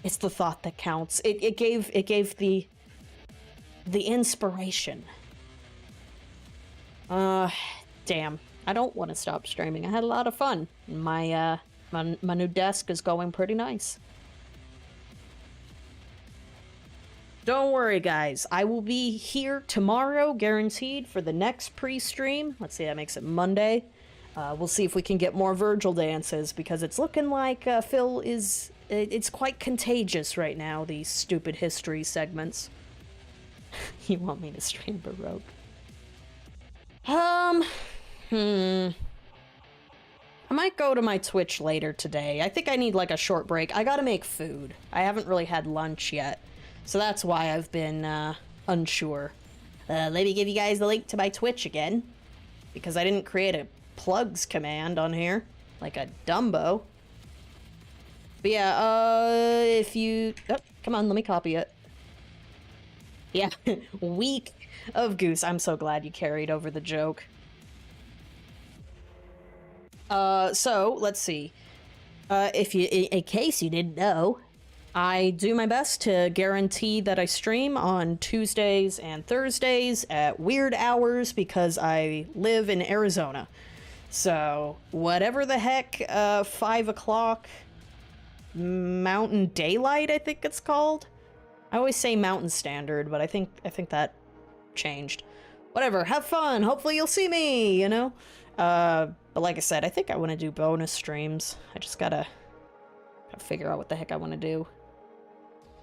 It's the thought that counts. It gave the inspiration. Damn. I don't want to stop streaming. I had a lot of fun. My new desk is going pretty nice. Don't worry, guys. I will be here tomorrow, guaranteed, for the next pre-stream. Let's see, that makes it Monday. We'll see if we can get more Vergil Dances, because it's looking like Phil is... It's quite contagious right now, these stupid history segments. You want me to stream Baroque? I might go to my Twitch later today. I think I need, like, a short break. I gotta make food. I haven't really had lunch yet. So that's why I've been, unsure. Let me give you guys the link to my Twitch again. Because I didn't create a plugs command on here. Like a Dumbo. But yeah, if you... Oh, come on, let me copy it. Yeah, week of Goose. I'm so glad you carried over the joke. So, let's see. In case you didn't know, I do my best to guarantee that I stream on Tuesdays and Thursdays at weird hours because I live in Arizona. So, whatever the heck, 5 o'clock Mountain Daylight, I think it's called. I always say Mountain Standard, but I think that changed. Whatever, have fun. Hopefully you'll see me, you know? But like I said, I think I want to do bonus streams. I just gotta figure out what the heck I want to do.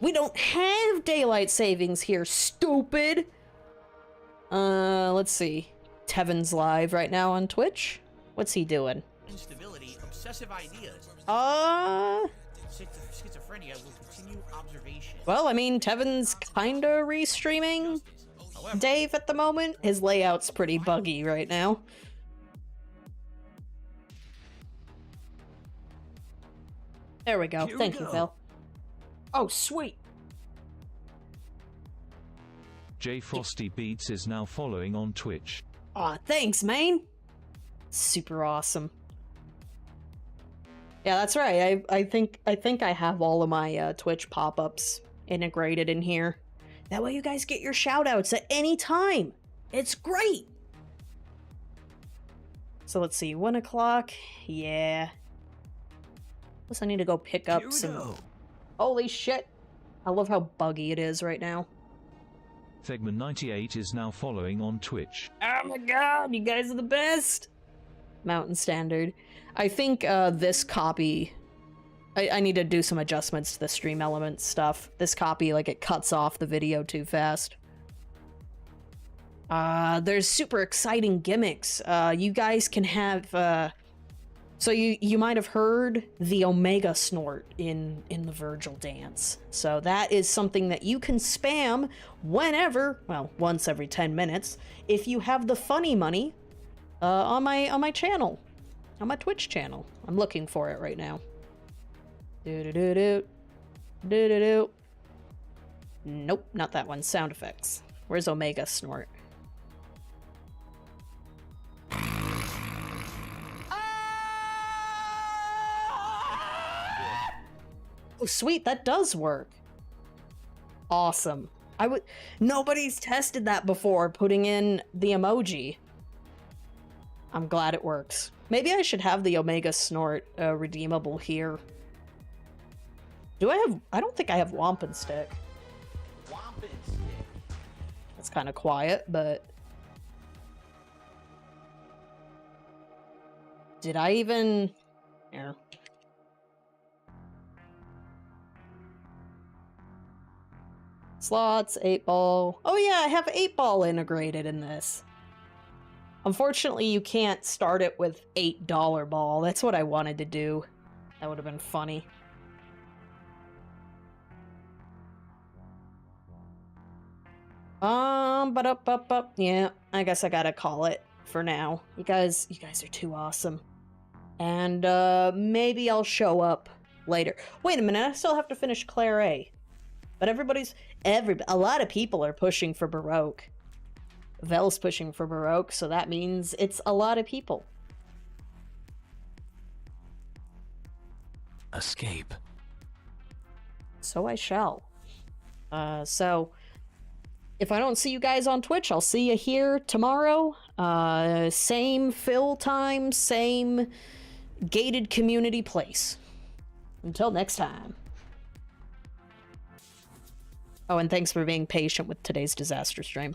We don't have daylight savings here, stupid! Let's see. Tevin's live right now on Twitch. What's he doing? Instability, obsessive ideas. Schizophrenia will continue observation. Well, I mean, Tevin's kinda restreaming Dave at the moment. His layout's pretty buggy right now. There we go. Thank you, Phil. Oh, sweet. J Frosty Beats is now following on Twitch. Aw, thanks, man. Super awesome. Yeah, that's right. I think I have all of my Twitch pop-ups integrated in here. That way you guys get your shout-outs at any time. It's great. So let's see, 1 o'clock. Yeah. Plus I need to go pick up some... Holy shit. I love how buggy it is right now. Thegman98 is now following on Twitch. Oh my god, you guys are the best! Mountain Standard. I think this copy... I need to do some adjustments to the stream elements stuff. This copy, like, it cuts off the video too fast. There's super exciting gimmicks. You guys can have... So you might have heard the Omega snort in the Vergil Dance. So that is something that you can spam whenever, well, once every 10 minutes, if you have the funny money on my channel, on my Twitch channel. I'm looking for it right now. Do-do-do-do. Nope, not that one. Sound effects. Where's Omega snort? Oh, sweet, that does work. Awesome. Nobody's tested that before, putting in the emoji. I'm glad it works. Maybe I should have the Omega snort redeemable here. I don't think I have Wampenstick. Wampenstick. it's kind of quiet, but... Did I even... Here. Slots, 8-ball. Oh yeah, I have 8-ball integrated in this. Unfortunately, you can't start it with $8 ball. That's what I wanted to do. That would have been funny. But yeah, I guess I gotta call it for now. You guys are too awesome. And maybe I'll show up later. Wait a minute, I still have to finish Claire A. But a lot of people are pushing for Baroque. Vel's pushing for Baroque, so that means it's a lot of people. Escape. So I shall. So if I don't see you guys on Twitch, I'll see you here tomorrow. Same fill time, same gated community place. Until next time. Oh, and thanks for being patient with today's disaster stream.